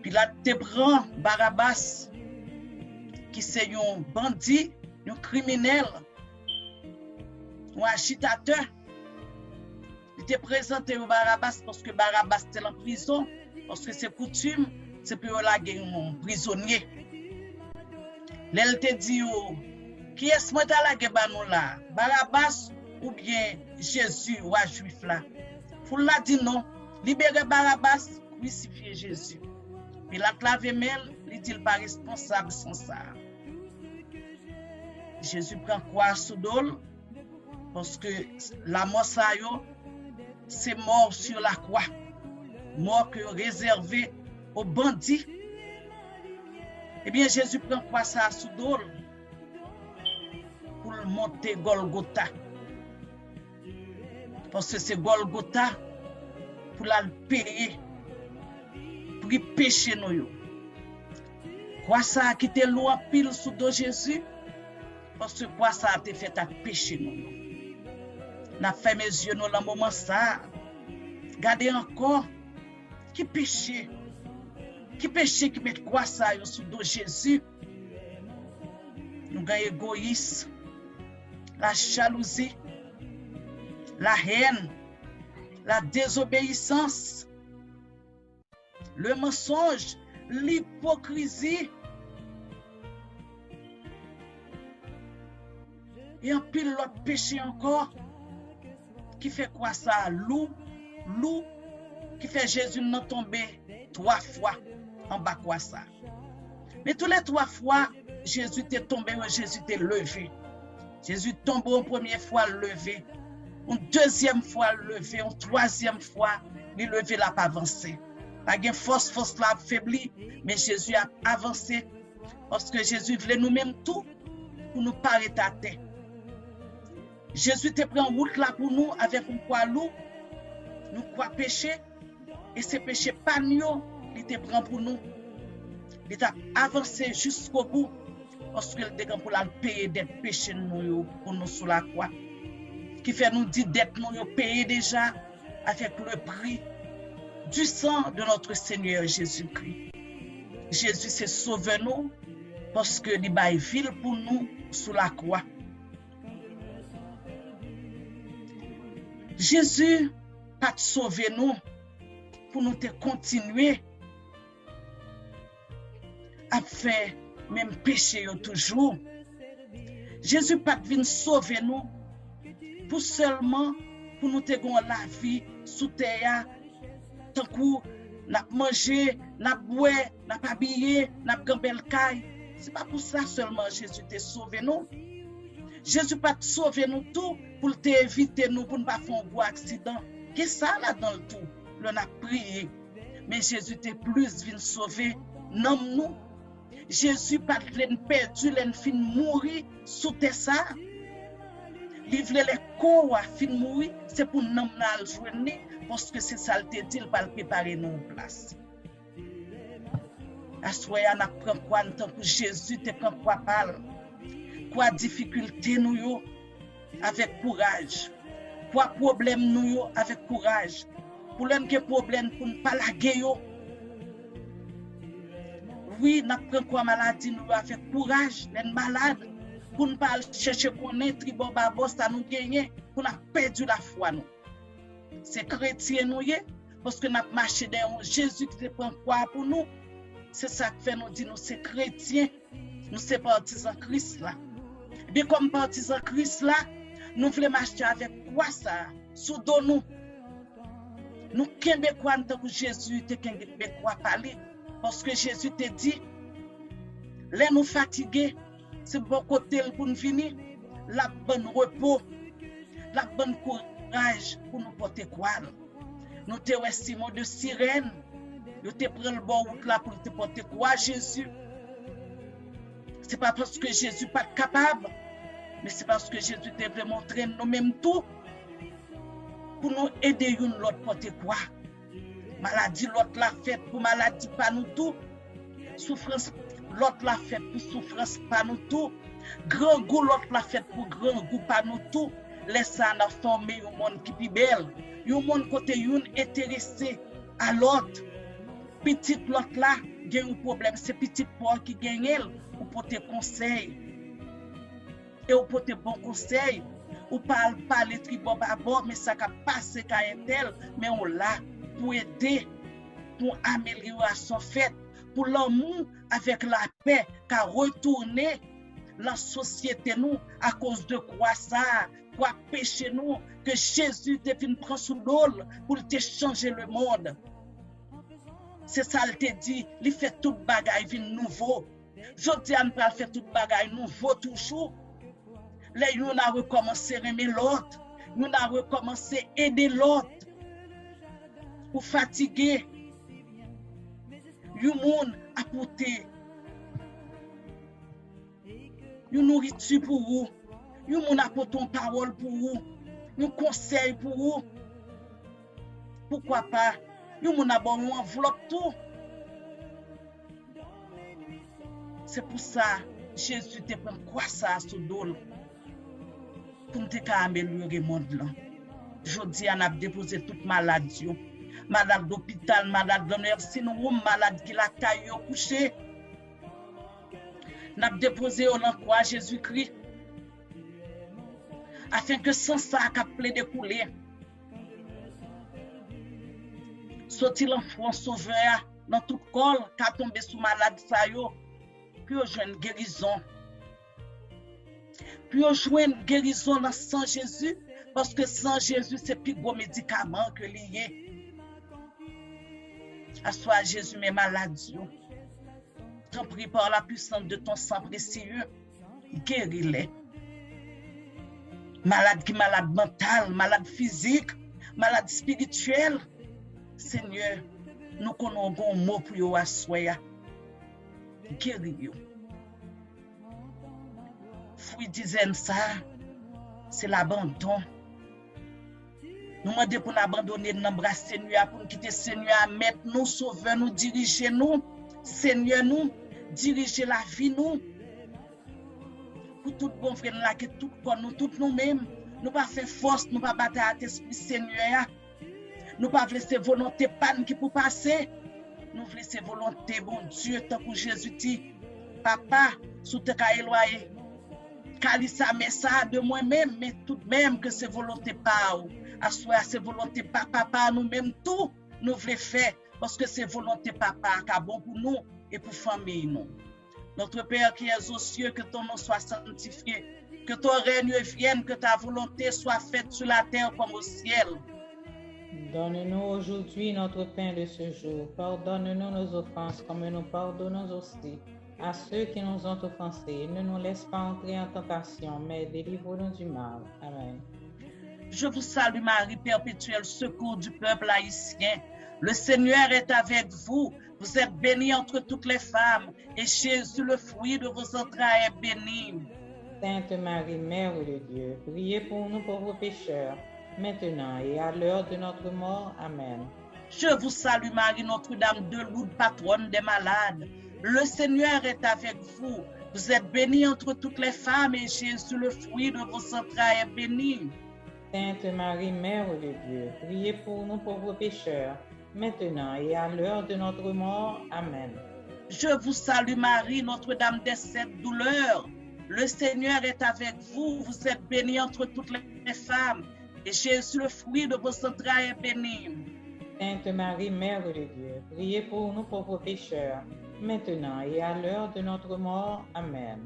Pilate te prend Barabbas, qui c'est un bandit, un criminel, un agitateur. Il te présenté au Barabbas parce que Barabbas était en prison, parce que c'est coutume, c'est pour la un prisonnier. L'elle te dit, qui est-ce que tu as la là? Barabbas ou bien Jésus ou un juif là? Faut la dire non, libérer Barabbas, crucifier Jésus. Pilate la vemel, il dit pas responsable sans ça. Jésus prend croix sous dol, Parce que la mort, ça, c'est mort sur la croix. Mort que réservé aux bandits. Eh bien, Jésus prend quoi ça sous dos pour monter Golgotha. Parce que c'est Golgotha pour la payer, pour y pécher nous. Quoi ça qui était loin pile sous dos Jésus? Parce que quoi ça a été fait à pécher nous. N'a fait mes yeux dans le moment ça. Regardez encore. Qui péché? Qui péché qui met quoi ça sous dos Jésus? Nous avons l'égoïsme, la jalousie, la haine, la désobéissance, le mensonge, l'hypocrisie. Et un pile l'autre péché encore. Qui fait quoi ça? Loup, qui fait Jésus non tomber 3 fois en bas quoi ça. Mais tous les 3 fois, Jésus t'est tombé, Jésus t'est levé. Jésus tombe une première fois levé, une deuxième fois levé, une troisième fois, il levé l'a pas avancé. Pas de force l'a affaibli, mais Jésus a avancé parce que Jésus voulait nous-mêmes tout pour nous parer à terre. Jésus te prend route là pour nous avec un poids lourd, nous quoi péché, et ce péché pas nous, il te prend pour nous. Il t'a avancé jusqu'au bout parce qu'il te prend pour la payer des péchés nous pour nous sous la croix. Qui fait nous dire d'être nous payer déjà avec le prix du sang de notre Seigneur Jésus-Christ. Jésus s'est sauvé nous parce que il a ville pour nous sous la croix. Jésus pas sauvé nous pour nous te continuer à faire même péché toujours. Jésus pas venu sauver nous pour seulement pour nous te gon la vie sous terre tant que n'a manger, n'a boire, n'a pas habillé, n'a gambel caille. C'est pas pour ça seulement Jésus t'a sauvé nous. Jésus pas sauvé nous tout pour t'éviter nous pour ne pas faire un gros accident. Qu'est-ce ça là dans le tout? On a prié. Mais Jésus t'est plus venu sauver non nous. Jésus pas perdu, l'en fin mourir sous tes ça. Livre les corps à fin mourir, c'est pour nous le joindre parce que c'est ça le dit, il va préparer nous en place. À ce moment-là, on apprend quoi en tant que Jésus te prend quoi parle. Quoi difficulté nous yo avec courage. Quoi problème nous yo avec courage. Pour l'un que problème pour ne pas laguer yo. Oui, n'apprend quoi maladie nous avec courage, les malades pour ne pas chercher connaître tribo babo ça nous gagner pour n'a perdu la foi nous. C'est chrétien nous y parce que n'a marché dans Jésus qui te prend quoi pour nous. C'est ça que fait nous dire nous c'est chrétien, nous c'est partisans Christ là. Bien comme partisans Christ là, nous voulons marcher avec quoi ça sous dos nous. Nous kembe quoi en tant que Jésus te kembe quoi parler parce que Jésus te dit les nous fatigués c'est bon côté pour nous venir la bonne repos la bonne courage pour nous porter quoi. Nous te estimons de sirène. Nous te prend le bon route là pour te porter quoi Jésus. C'est pas parce que Jésus pas capable, mais c'est parce que Jésus t'a vraiment montré nous-mêmes tout pour nous aider une l'autre porter quoi. Maladie l'autre l'a fait pour maladie pas nous tout. Souffrance l'autre l'a fait pour souffrance pas nous tout. Grand goût l'autre l'a fait pour grand goût pas nous tout. Laisse ça en former un monde qui plus belle. Un monde côté une intéressé à l'autre. Petit l'autre là, il y a un problème, c'est petit pour qui gagne elle, ou pour te conseil. Et ou pour te bon conseil, ou pas les tribus babo, mais ça a passé qu'à un tel, mais on l'a pour aider, pour amélioration faite, pour l'amour avec la paix, qu'à retourner la société nous à cause de quoi ça, quoi péché nous, que Jésus te venu prendre sous l'eau pour te changer le monde. C'est ça, il te dit, il fait tout bagaille nouveau. Je dis, on peut faire tout bagaille nouveau toujours. Là, nous avons recommencé à aimer l'autre. Nous avons recommencé à aider l'autre. Ou fatigué. Nous monde apporter une nourriture pour vous. Nous monde apporter une parole pour vous. Nous conseil pour vous. Pourquoi pas? Nous monde avons une enveloppe tout. C'est pour ça Jésus te prend quoi ça sous dos pour nous améliorer le monde là. Jodi on a déposé toute maladie. Malade d'hôpital, malade de nursing room, malade qui la caille couché. N'a déposé au nom de Jésus-Christ afin que sans ça qu'appelé de couler. Sorti l'enfant sauveur dans tout col qu'a tombé sous malade ça yo. Puis on joue une guérison. Puis on joue une guérison dans sang Jésus parce que sans Jésus c'est plus gros médicament que lié. Assois Jésus mes maladies. T'en prie par la puissance de ton sang précieux. Guéris-les. Malade qui malade mental, malade physique, malade spirituel. Seigneur, nous connaissons un mot pour vous assoyer. Guéris-vous. Fruit dizaine ça, c'est l'abandon. Nous demandons pour nous abandonner, nous embrasser Seigneur, pour nous quitter Seigneur, mettre nous, sauver nous, diriger nous, Seigneur nous, diriger la vie nous. Pour tout bon frère là, que tout corps nous, tout nous-mêmes, nous pas faire force, nous pas battre à l'esprit Seigneur. Nous pas laisser volonté panne qui pour passer. Nous voulons laisser volonté, bon Dieu, tant que Jésus dit, papa, sous te ka éloigné. Kalisa met ça de moi-même, mais tout de même que c'est volonté pas. Assoir c'est volonté papa, nous-mêmes tout, nous voulons faire, parce que c'est volonté papa qui est bon pour nous et pour famille nous. Notre Père qui es aux cieux, que ton nom soit sanctifié, que ton règne vienne, que ta volonté soit faite sur la terre comme au ciel. Donne-nous aujourd'hui notre pain de ce jour. Pardonne-nous nos offenses comme nous pardonnons aussi à ceux qui nous ont offensés. Ne nous laisse pas entrer en tentation, mais délivre-nous du mal. Amen. Je vous salue Marie, perpétuel secours du peuple haïtien. Le Seigneur est avec vous. Vous êtes bénie entre toutes les femmes, et Jésus, le fruit de vos entrailles, est béni. Sainte Marie, Mère de Dieu, priez pour nous pauvres pécheurs, maintenant et à l'heure de notre mort. Amen. Je vous salue Marie, Notre-Dame de Lourdes, patronne des malades. Le Seigneur est avec vous. Vous êtes bénie entre toutes les femmes, et Jésus, le fruit de vos entrailles, est béni. Sainte Marie, Mère de Dieu, priez pour nous pauvres pécheurs, maintenant et à l'heure de notre mort. Amen. Je vous salue Marie, Notre-Dame des sept douleurs. Le Seigneur est avec vous. Vous êtes bénie entre toutes les femmes, et Jésus, le fruit de vos entrailles, est béni. Sainte Marie, Mère de Dieu, priez pour nous pauvres pécheurs, maintenant et à l'heure de notre mort. Amen.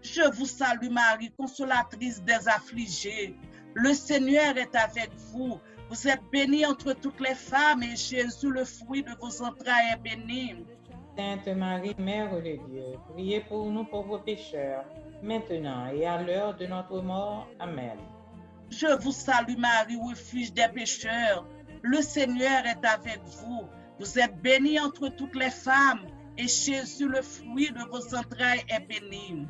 Je vous salue Marie, consolatrice des affligés. Le Seigneur est avec vous. Vous êtes bénie entre toutes les femmes, et Jésus, le fruit de vos entrailles, est béni. Sainte Marie, Mère de Dieu, priez pour nous pauvres pécheurs, maintenant et à l'heure de notre mort. Amen. Je vous salue Marie, refuge des pécheurs. Le Seigneur est avec vous. Vous êtes bénie entre toutes les femmes, et Jésus, le fruit de vos entrailles, est béni.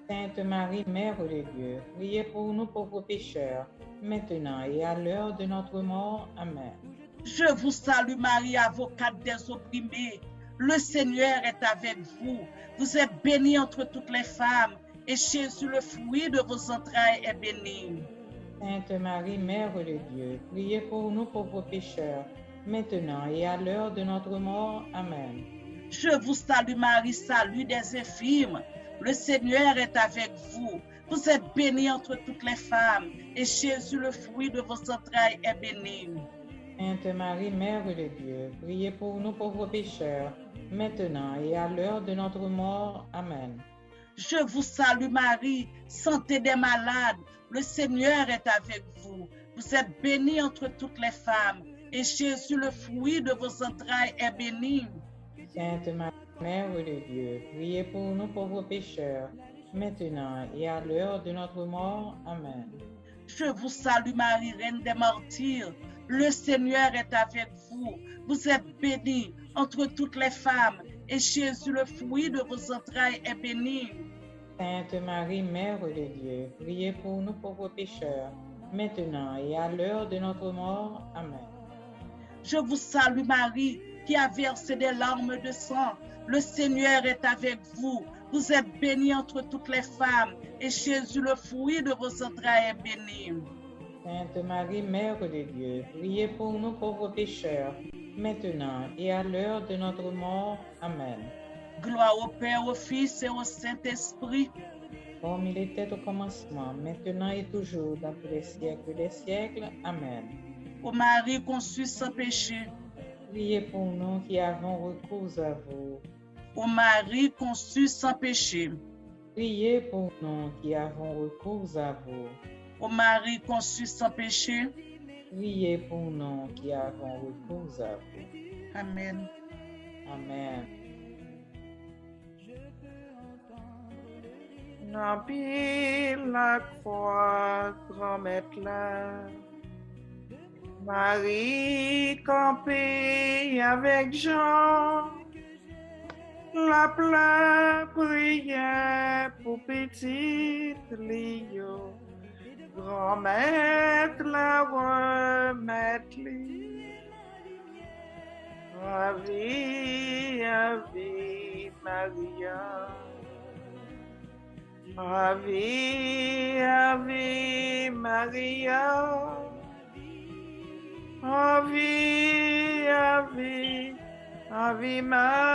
Sainte Marie, Mère de Dieu, priez pour nous pauvres pécheurs, maintenant et à l'heure de notre mort. Amen. Je vous salue Marie, avocate des opprimés. Le Seigneur est avec vous. Vous êtes bénie entre toutes les femmes, et Jésus, le fruit de vos entrailles, est béni. Sainte Marie, Mère de Dieu, priez pour nous pauvres pécheurs, maintenant et à l'heure de notre mort. Amen. Je vous salue Marie, salut des infirmes. Le Seigneur est avec vous. Vous êtes bénie entre toutes les femmes, et Jésus, le fruit de vos entrailles, est béni. Sainte Marie, Mère de Dieu, priez pour nous pauvres pécheurs, maintenant et à l'heure de notre mort. Amen. Je vous salue Marie, santé des malades. Le Seigneur est avec vous. Vous êtes bénie entre toutes les femmes, et Jésus, le fruit de vos entrailles, est béni. Sainte Marie, Mère de Dieu, priez pour nous pauvres pécheurs, maintenant et à l'heure de notre mort. Amen. Je vous salue Marie, Reine des martyrs. Le Seigneur est avec vous. Vous êtes bénie entre toutes les femmes, et Jésus, le fruit de vos entrailles, est béni. Sainte Marie, Mère de Dieu, priez pour nous pauvres pécheurs, maintenant et à l'heure de notre mort. Amen. Je vous salue Marie, qui a versé des larmes de sang. Le Seigneur est avec vous. Vous êtes bénie entre toutes les femmes, et Jésus, le fruit de vos entrailles, est béni. Sainte Marie, Mère de Dieu, priez pour nous pauvres pécheurs, maintenant et à l'heure de notre mort. Amen. Gloire au Père, au Fils et au Saint-Esprit. Comme il était au commencement, maintenant et toujours, dans tous les siècles des siècles. Amen. Ô Marie conçue sans péché. Priez pour nous qui avons recours à vous. Ô Marie conçue sans péché. Priez pour nous qui avons recours à vous. Ô Marie conçue sans péché. Priez pour nous qui avons recours à vous. Amen. Amen. N'empile la croix, grand-maître là. Marie campée avec Jean. La plein prière pour petite Lio. Grand-maître la remettre li. Ave, Ave Maria. Ave, Ave Maria. Ave, Ave, Ave Maria.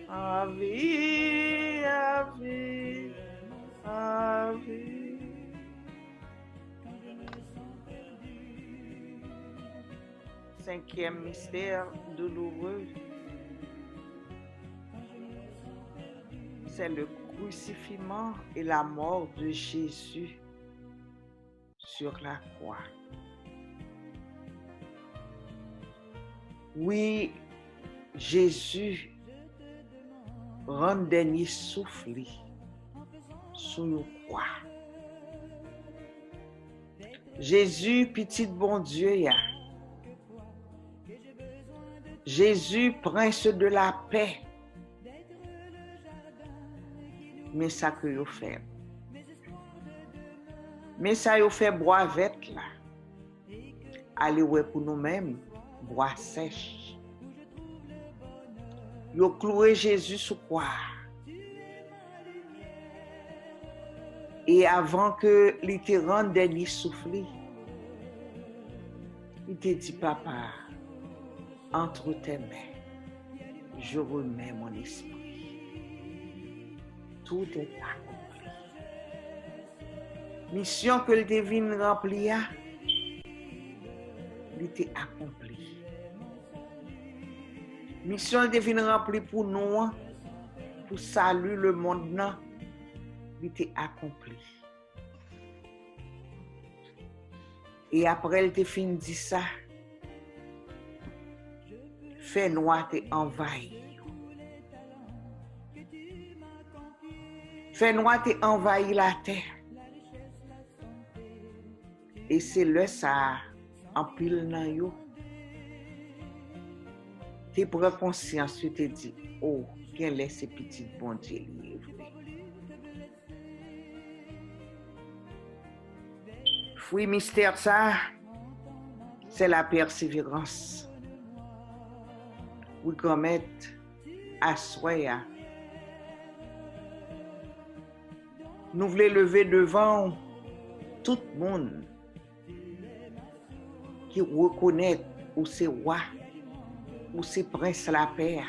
Ave, Ave, Ave. Cinquième mystère douloureux. C'est le crucifixion et la mort de Jésus sur la croix. Oui, Jésus rend dernier souffle sur la croix. Jésus, petit bon Dieu, ya. Jésus, prince de la paix. Mais ça que vous fait. Mais ça vous fait bois vert là. Allez ouais pour nous-mêmes, bois sèche. Vous cloué Jésus sous croix. Et avant que il te rende dernier souffle, il te dit, papa, entre tes mains, je remets mon esprit. Tout est accompli. Mission que le divine remplia, il était accompli. Mission divine remplie pour nous, pour saluer le monde, il était accompli. Et après, il était fini de dire ça. Fait noir t'es envahi. Fait noir t'es envahi la terre. Et c'est là ça, en pile nan yo. Tu prends conscience, tu te dis, oh, quel est ce petit bon Dieu livré. Fruit mystère ça, c'est la persévérance. Oui, comme être assoya. Nous voulons lever devant tout le monde qui reconnaît où c'est roi, où c'est prince la paix.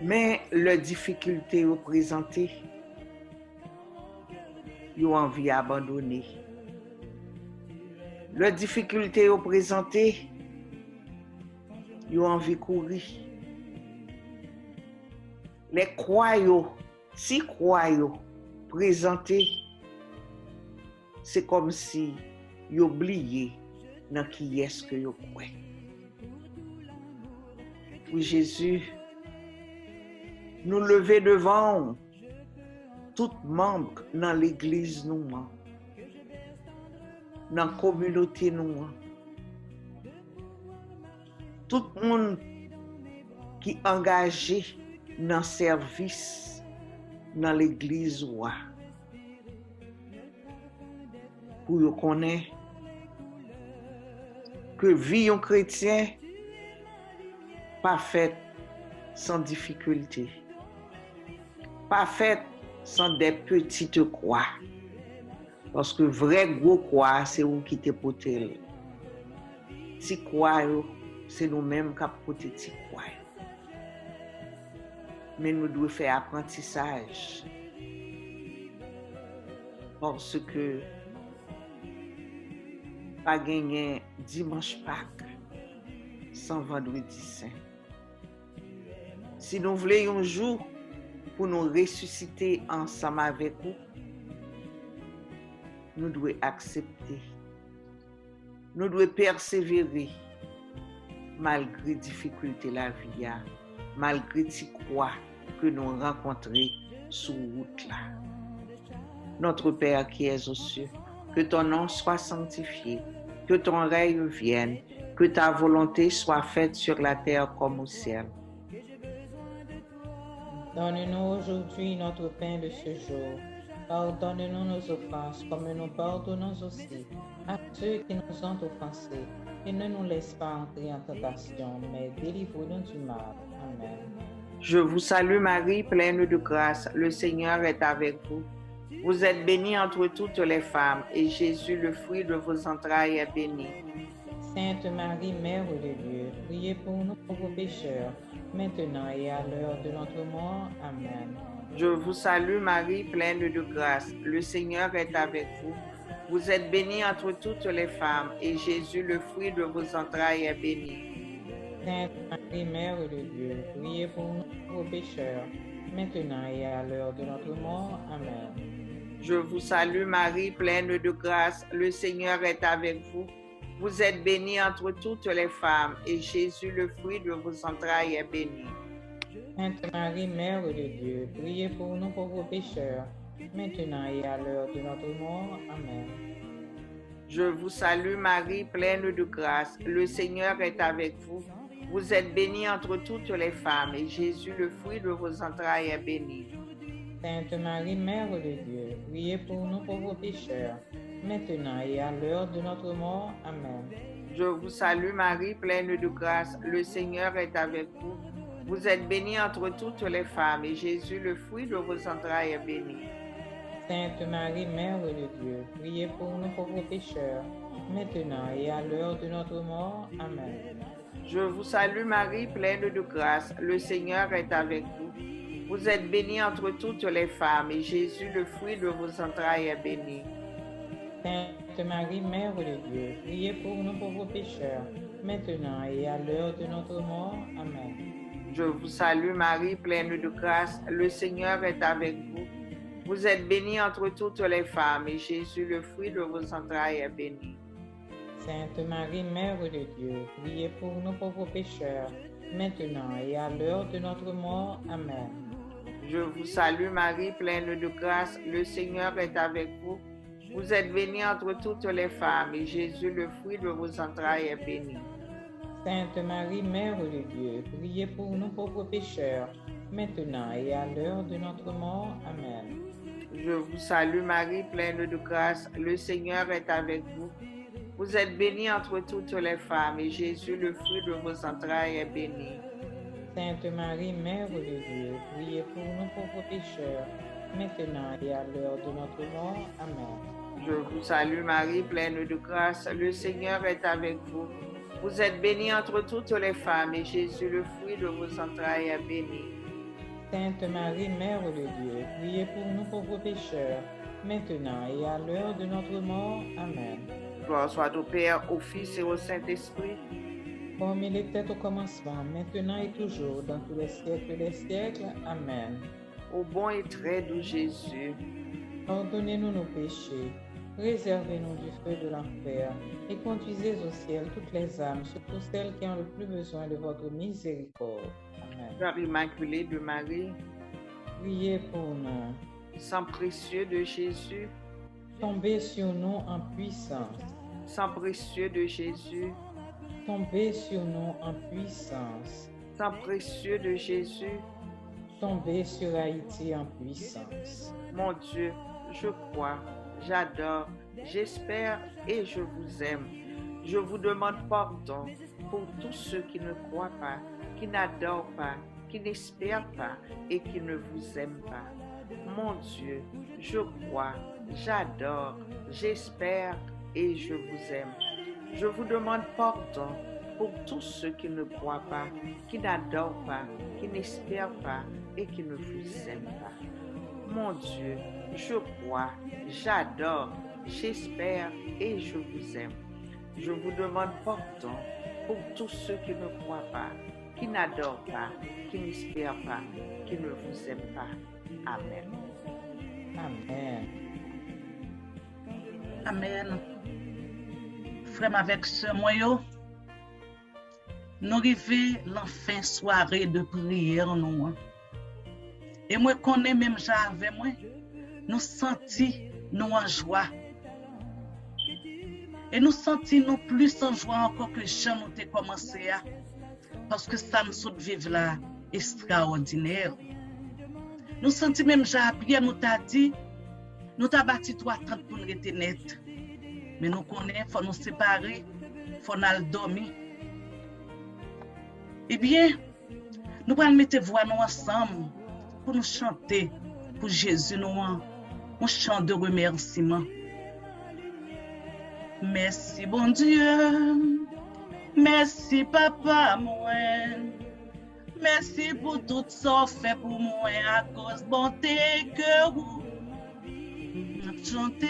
Mais la difficulté au présenté, ils ont envie d'abandonner. La difficulté au présenté, ils ont envie de courir. Les croyants, si croyants présentés, c'est comme si ils oubliaient dans qui est-ce que ils croient. Oui, Jésus, nous lever devant tout membre dans l'église nous, dans la communauté nous, tout le monde qui est engagé dans le service dans l'église pour connaître que vie un chrétien pas faite sans difficulté, pas faite sans des petites croix, parce que vrai gros croix c'est où qui te porter. Petit croix c'est nous-mêmes qui porter petit croix. Mais nous devons faire apprentissage parce que pas gagner dimanche Pâques sans vendredi saint. Si nous voulons un jour pour nous ressusciter ensemble avec vous, nous devons accepter, nous devons persévérer malgré difficulté la vie, malgré les croix que nous rencontrons sur route là. Notre Père qui es aux cieux, que ton nom soit sanctifié, que ton règne vienne, que ta volonté soit faite sur la terre comme au ciel. Donne-nous aujourd'hui notre pain de ce jour. Pardonne-nous nos offenses comme nous pardonnons aussi à ceux qui nous ont offensés. Et ne nous laisse pas entrer en tentation, mais délivre-nous du mal. Amen. Je vous salue Marie, pleine de grâce, le Seigneur est avec vous. Vous êtes bénie entre toutes les femmes, et Jésus, le fruit de vos entrailles, est béni. Sainte Marie, Mère de Dieu, priez pour nous pauvres pécheurs, maintenant et à l'heure de notre mort. Amen. Je vous salue Marie, pleine de grâce, le Seigneur est avec vous. Vous êtes bénie entre toutes les femmes, et Jésus, le fruit de vos entrailles, est béni. Sainte Marie, Mère de Dieu, priez pour nous pauvres pécheurs, maintenant et à l'heure de notre mort. Amen. Je vous salue Marie, pleine de grâce, le Seigneur est avec vous. Vous êtes bénie entre toutes les femmes, et Jésus, le fruit de vos entrailles, est béni. Sainte Marie, Mère de Dieu, priez pour nous pauvres pécheurs, maintenant et à l'heure de notre mort. Amen. Je vous salue Marie, pleine de grâce, le Seigneur est avec vous. Vous êtes bénie entre toutes les femmes, et Jésus, le fruit de vos entrailles, est béni. Sainte Marie, Mère de Dieu, priez pour nous pauvres pécheurs, maintenant et à l'heure de notre mort. Amen. Je vous salue Marie, pleine de grâce, le Seigneur est avec vous. Vous êtes bénie entre toutes les femmes, et Jésus, le fruit de vos entrailles, est béni. Sainte Marie, Mère de Dieu, priez pour nous pauvres pécheurs, maintenant et à l'heure de notre mort. Amen. Je vous salue Marie, pleine de grâce, le Seigneur est avec vous. Vous êtes bénie entre toutes les femmes, et Jésus, le fruit de vos entrailles, est béni. Sainte Marie, Mère de Dieu, priez pour nous pauvres pécheurs, maintenant et à l'heure de notre mort. Amen. Je vous salue Marie, pleine de grâce, le Seigneur est avec vous. Vous êtes bénie entre toutes les femmes, et Jésus, le fruit de vos entrailles, est béni. Sainte Marie, Mère de Dieu, priez pour nous pauvres pécheurs, maintenant et à l'heure de notre mort. Amen. Je vous salue Marie, pleine de grâce, le Seigneur est avec vous. Vous êtes bénie entre toutes les femmes, et Jésus, le fruit de vos entrailles, est béni. Sainte Marie, Mère de Dieu, priez pour nous pauvres pécheurs, maintenant et à l'heure de notre mort. Amen. Je vous salue Marie, pleine de grâce, le Seigneur est avec vous. Vous êtes bénie entre toutes les femmes, et Jésus, le fruit de vos entrailles, est béni. Sainte Marie, Mère de Dieu, priez pour nous pauvres pécheurs, maintenant et à l'heure de notre mort. Amen. Je vous salue Marie, pleine de grâce, le Seigneur est avec vous. Vous êtes bénie entre toutes les femmes, et Jésus, le fruit de vos entrailles, est béni. Sainte Marie, Mère de Dieu, priez pour nous pauvres pécheurs, maintenant et à l'heure de notre mort. Amen. Gloire soit au Père, au Fils et au Saint-Esprit. Comme il était au commencement, maintenant et toujours, dans tous les siècles des siècles. Amen. Ô bon et très doux Jésus, pardonnez-nous nos péchés, réservez-nous du feu de l'enfer, et conduisez au ciel toutes les âmes, surtout celles qui ont le plus besoin de votre miséricorde. Amen. Cœur immaculé de Marie, Priez pour nous. Sang précieux de Jésus, Tombez sur nous en puissance. sang précieux de Jésus, Tombez sur nous en puissance. sang précieux de Jésus, Tombez sur Haïti en puissance. mon Dieu, je crois, j'adore, j'espère et je vous aime. Je vous demande pardon pour tous ceux qui ne croient pas, qui n'adorent pas, qui n'espèrent pas et qui ne vous aiment pas. Mon Dieu, je crois, j'adore, j'espère et je vous aime. Je vous demande pardon pour tous ceux qui ne croient pas, qui n'adorent pas, qui n'espèrent pas et qui ne vous aiment pas. Mon Dieu, je crois, j'adore, j'espère et je vous aime. Je vous demande pardon pour tous ceux qui ne croient pas, qui n'adorent pas, qui n'espèrent pas, qui ne vous aiment pas. Amen. Amen. Amen. Frère avec ce moyen, nous arrivons l'enfin soirée de prière nous. Et moi connais même j'avais moi, nous sentis nous en joie. Et nous sentis nous plus en joie encore que jamais nous avons commencé à. Parce que ça nous saute vivre là extraordinaire. Nous sentis même j'ai nous t'a dit, nous t'a bâti 3:30 pour nous rester net. Mais nous connaissons, il faut nous séparer, il faut nous dormir. Eh bien, nous allons mettre voix nous ensemble pour nous chanter pour Jésus nous un chant de remerciement. Merci bon Dieu, merci papa moi, merci pour tout ça fait pour moi à cause bonté que vous chantez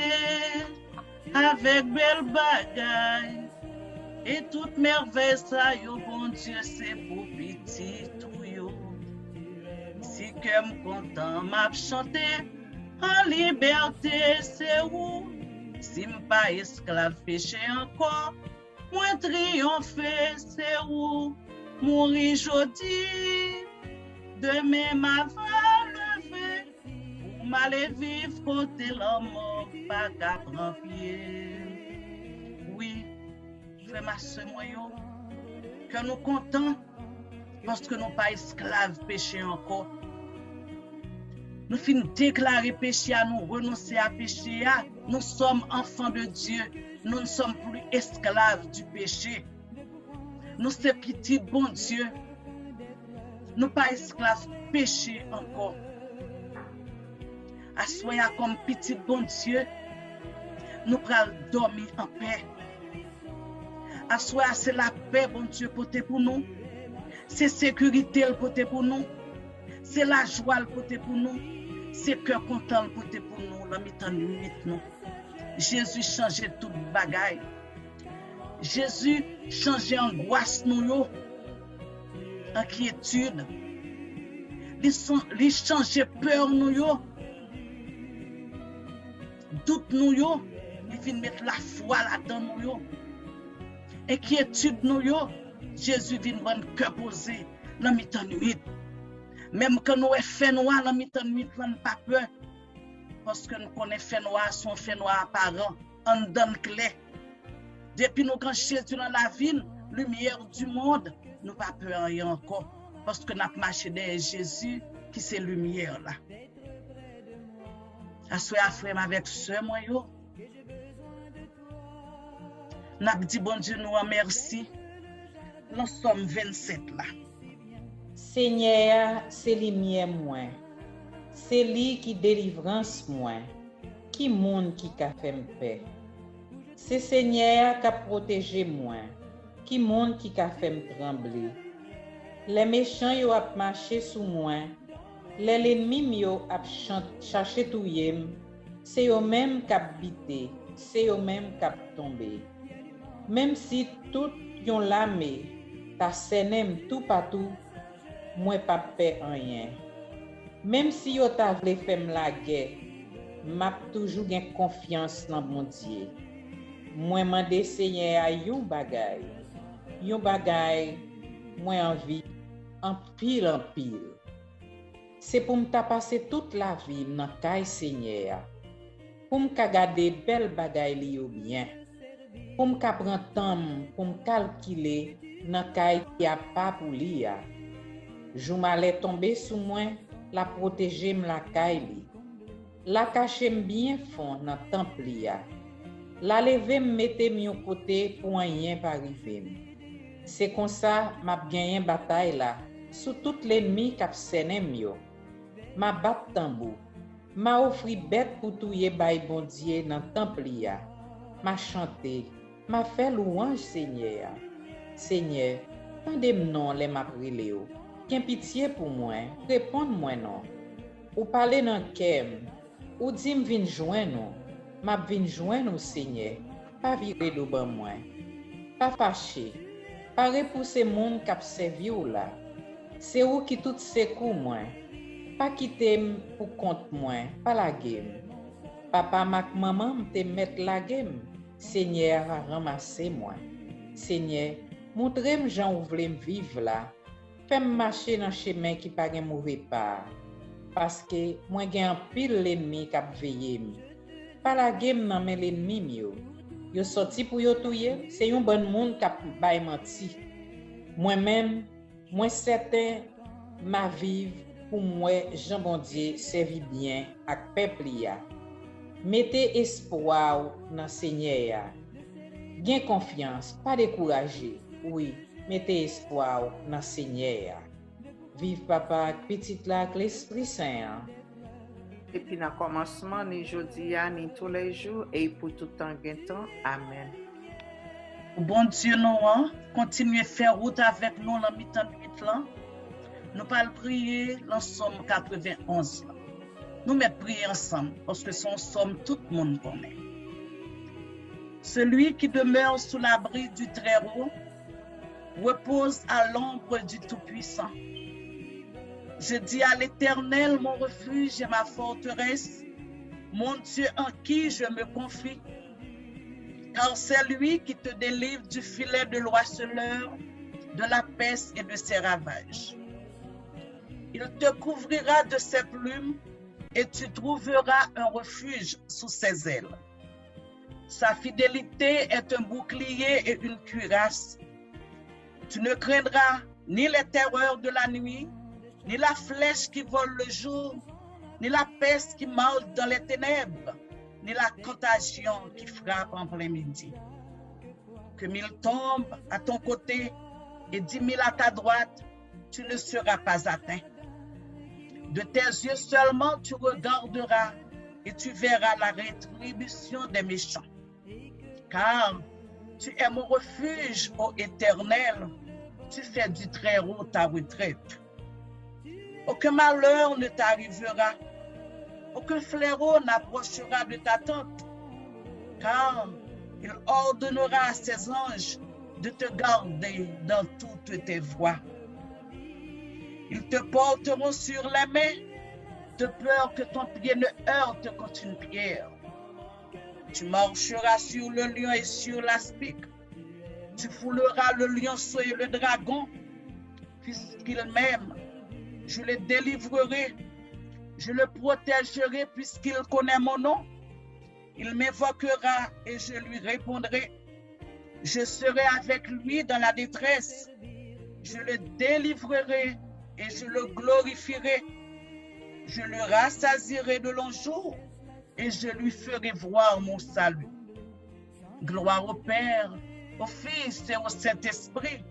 avec belle bagaille et toute merveille ça yo bon Dieu c'est pour petit tout yo. Si que me content m'a chanter en liberté c'est où. Si m'pas esclave péché encore, moi triompher c'est où. Mourir jodi, demain m'a va lever, pour m'aller vivre côté la mort, pas qu'à prendre pied. Oui, frère ma soeur moyo, que nous contents parce que nous pas esclaves péché encore. Nous finissons déclarer péché à nous, renoncer à péché à. Nous sommes enfants de Dieu. Nous ne sommes plus esclaves du péché. Nous sommes petits bon Dieu. Nous pas esclaves péché encore. Assoyons comme petit bon Dieu. Nous prenons dormir en paix. Assoyons c'est la paix bon Dieu porté pour nous. C'est sécurité le porté pour nous. C'est la joie le porté pour nous. C'est cœur content pour nous, la mi-temps nuit nous. Jésus changeait toute bagaille. Jésus changeait angoisse nous yo, inquiétude. Il changeait peur nous yo, doute nous yo. Il vient mettre la foi là-dedans nous yo. Inquiétude nous yo. Jésus vient rendre cœur posé, la mi-temps nuit. Même quand nous avons fait noir dans mi-temps nuit, nous n'avons pas peur. Parce que nous connaissons fait noir, son fait noir apparent, en donne clé. Depuis nous quand Jésus dans la ville, lumière du monde, nous n'avons pas peur rien encore. Parce que nous avons marché derrière Jésus, qui c'est lumière là. Assoyez frère avec ce moi yo. Nous avons dit bon Dieu nous remercie. Nous sommes 27 là. Seigneur, c'est lumière moi. C'est lui qui délivrance moi. Qui monde qui a fait me paix. C'est Seigneur qui a protégé moi. Qui monde qui a fait me trembler. Les méchants yo a marché sous moi. Les ennemis yo a cherché tout yem. C'est eux même qui a bité. C'est eux même qui a tombé. Même si tout yon lame, ta senem tout partout. Moi pas peur rien. Même si yo t'a vle fèm la guerre, m'a toujours gen confiance dans mon Dieu. Moi mande Seigneur a yon bagay. Yon bagay moi envie en pile. C'est pour me passer toute la vie dans le caille Seigneur. Pour me garder belle bagaille li yo bien. Pour me prendre temps pour me calculer dans le caille qui a pas pour li ya. Jou m'allait tomber sous moi, la protéger me la caille li. La cacher bien fond dans temple ya. La lever me mettre mi côté pour rien pas arriver. C'est comme ça m'a gagné bataille là sous tout l'ennemi qui a séné mio. M'a bat tambour. M'a offri bête pour touyer bay bon Dieu dans temple ya. M'a chanté, m'a fait louange Seigneur. Seigneur, tendez-moi non les m'a prié yo. Qu'un pitié pour moi, répondre-moi non. Ou parler dans kem, ou dit me vinn joindre m'a vinn joindre Seigneur, pas virer de ban moi. Pas fâché, pas repousser monde qui a servi ou là. C'est où qui tout secoue moi. Pas quitter pour compte moi, pas la game. Papa mak maman te mettre la game. Seigneur a ramassé moi. Seigneur, montrez-moi j'en voulais vivre là. Fais-moi marcher dans chemin qui pas gen mauvais pas. Parce que moi gen un pile l'ennemi qui a veillé. Pas la game nan men l'ennemi yo. Yo sorti pour yo touyer, c'est un bon monde qui a bay menti. Moi-même, moi certain ma vive pour moi Jean bon Dieu servi bien ak peuple ya. Mettez espoir dans Seigneur. Gain confiance, pas décourager. Oui, mettez espoir dans Seigneur. Vive papa ak petite la ak l'Esprit Saint. Et puis dans le commencement, ni jeudi, ni tous les jours, et pour tout temps, amen. Bon Dieu, nous, continuez à faire route avec nous dans le mi-temps de nuit là. Nous allons prier dans Somme 91. Nous mettons prier ensemble parce que son somme tout le monde connaît. Celui qui demeure sous l'abri du Très-Haut repose à l'ombre du Tout-Puissant. Je dis à l'Éternel, mon refuge et ma forteresse, mon Dieu en qui je me confie. Car c'est lui qui te délivre du filet de l'oiseleur, de la peste et de ses ravages. Il te couvrira de ses plumes et tu trouveras un refuge sous ses ailes. Sa fidélité est un bouclier et une cuirasse. Tu ne craindras ni les terreurs de la nuit, ni la flèche qui vole le jour, ni la peste qui marche dans les ténèbres, ni la contagion qui frappe en plein midi. Que 1000 tombent à ton côté et 10 000 à ta droite, tu ne seras pas atteint. De tes yeux seulement tu regarderas et tu verras la rétribution des méchants. Car tu es mon refuge, ô Éternel, tu fais du Très-Haut ta retraite. Aucun malheur ne t'arrivera, aucun fléau n'approchera de ta tente, car il ordonnera à ses anges de te garder dans toutes tes voies. Ils te porteront sur les mains, de peur que ton pied ne heurte contre une pierre. Tu marcheras sur le lion et sur l'aspic. Tu fouleras le lionceau et le dragon, puisqu'il m'aime. Je le délivrerai, je le protégerai puisqu'il connaît mon nom. Il m'invoquera et je lui répondrai. Je serai avec lui dans la détresse. Je le délivrerai et je le glorifierai. Je le rassasierai de longs jours et je lui ferai voir mon salut. Gloire au Père, au Fils et au Saint-Esprit,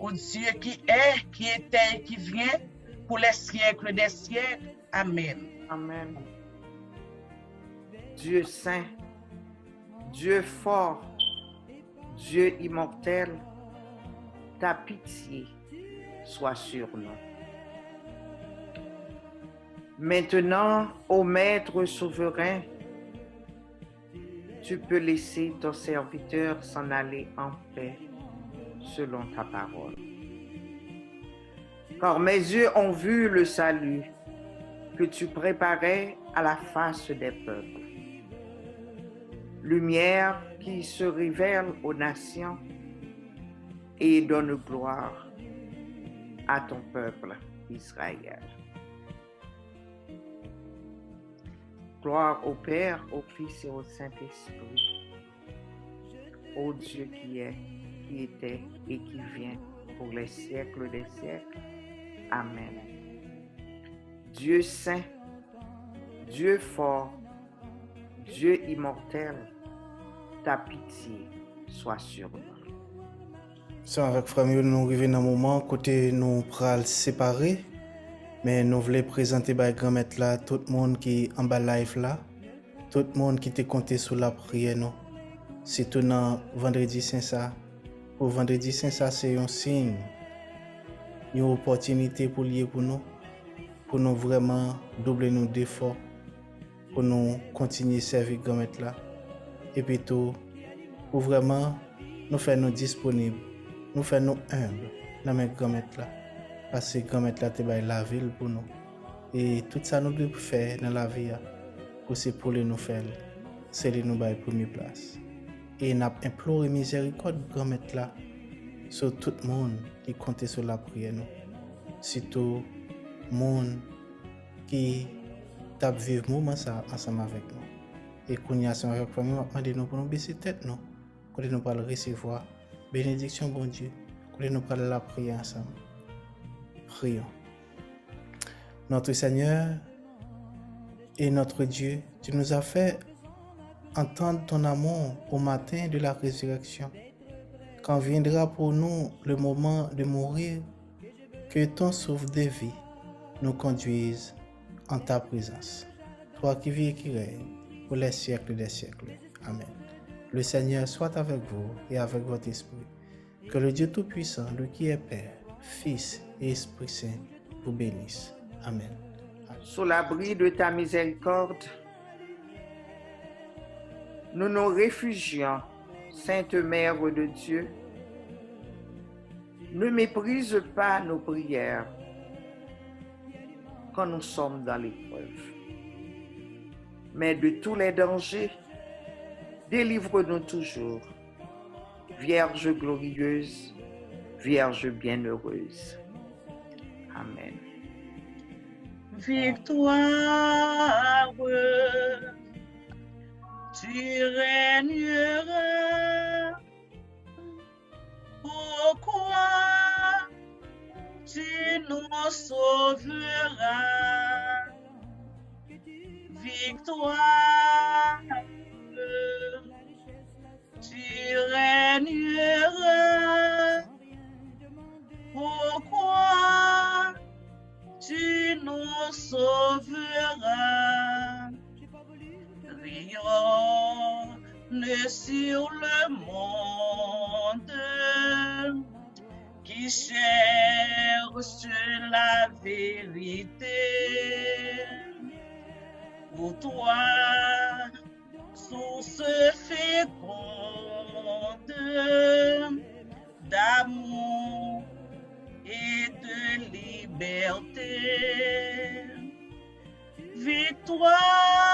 au Dieu qui est, qui était et qui vient, pour les siècles des siècles. Amen. Amen. Dieu saint, Dieu fort, Dieu immortel, ta pitié soit sur nous. Maintenant, ô Maître souverain, tu peux laisser ton serviteur s'en aller en paix selon ta parole. Car mes yeux ont vu le salut que tu préparais à la face des peuples. Lumière qui se révèle aux nations et donne gloire à ton peuple Israël. Gloire au Père, au Fils et au Saint-Esprit, au Dieu qui est, qui était et qui vient pour les siècles des siècles. Amen. Dieu saint, Dieu fort, Dieu immortel, ta pitié soit sur nous. So avec famille, nous arrivons dans un moment côté nous pral séparer, mais nous voulons présenter par grand-maître là tout le monde qui en bas live là, tout le monde qui te compté sur la prière nous. Surtout dans vendredi saint ça. Pour vendredi saint ça c'est un signe, une opportunité pour lier pour nous vraiment doubler nos efforts, pour nous continuer à servir grand-maître là. Et puis tout pour vraiment nous faire nous disponibles. Nous faisons humbles dans mes grand-mères là. Parce que grand-mère là, c'est la ville pour nous. Et tout ça, nous devons faire dans la vie. C'est pour nous faire. C'est nous la première place. Et nous imploré miséricorde grand-mère là. Sur tout le monde qui compte sur la prière. Surtout le monde qui tape vivre moment ça ensemble avec nous. Et qu'on y a ensemble avec nous, nous pour nous baisser tête. Qu'on nous pas le recevoir. Bénédiction, bon Dieu, que nous parlons la prière ensemble. Prions. Notre Seigneur et notre Dieu, tu nous as fait entendre ton amour au matin de la résurrection. Quand viendra pour nous le moment de mourir, que ton souffle de vie nous conduise en ta présence. Toi qui vis et qui règnes pour les siècles des siècles. Amen. Le Seigneur soit avec vous et avec votre esprit. Que le Dieu Tout-Puissant, lui qui est Père, Fils et Esprit Saint, vous bénisse. Amen. Sous l'abri de ta miséricorde, nous nous réfugions, Sainte Mère de Dieu. Ne méprise pas nos prières quand nous sommes dans l'épreuve. Mais de tous les dangers, délivre-nous toujours, Vierge glorieuse, Vierge bienheureuse. Amen. Victoire, tu régneras. Pourquoi tu nous sauveras? Victoire, tu régneras. Pourquoi tu nous sauveras? Rayonne sur le monde qui cherche la vérité. Pour toi, source féconde d'amour et de liberté. Victoire,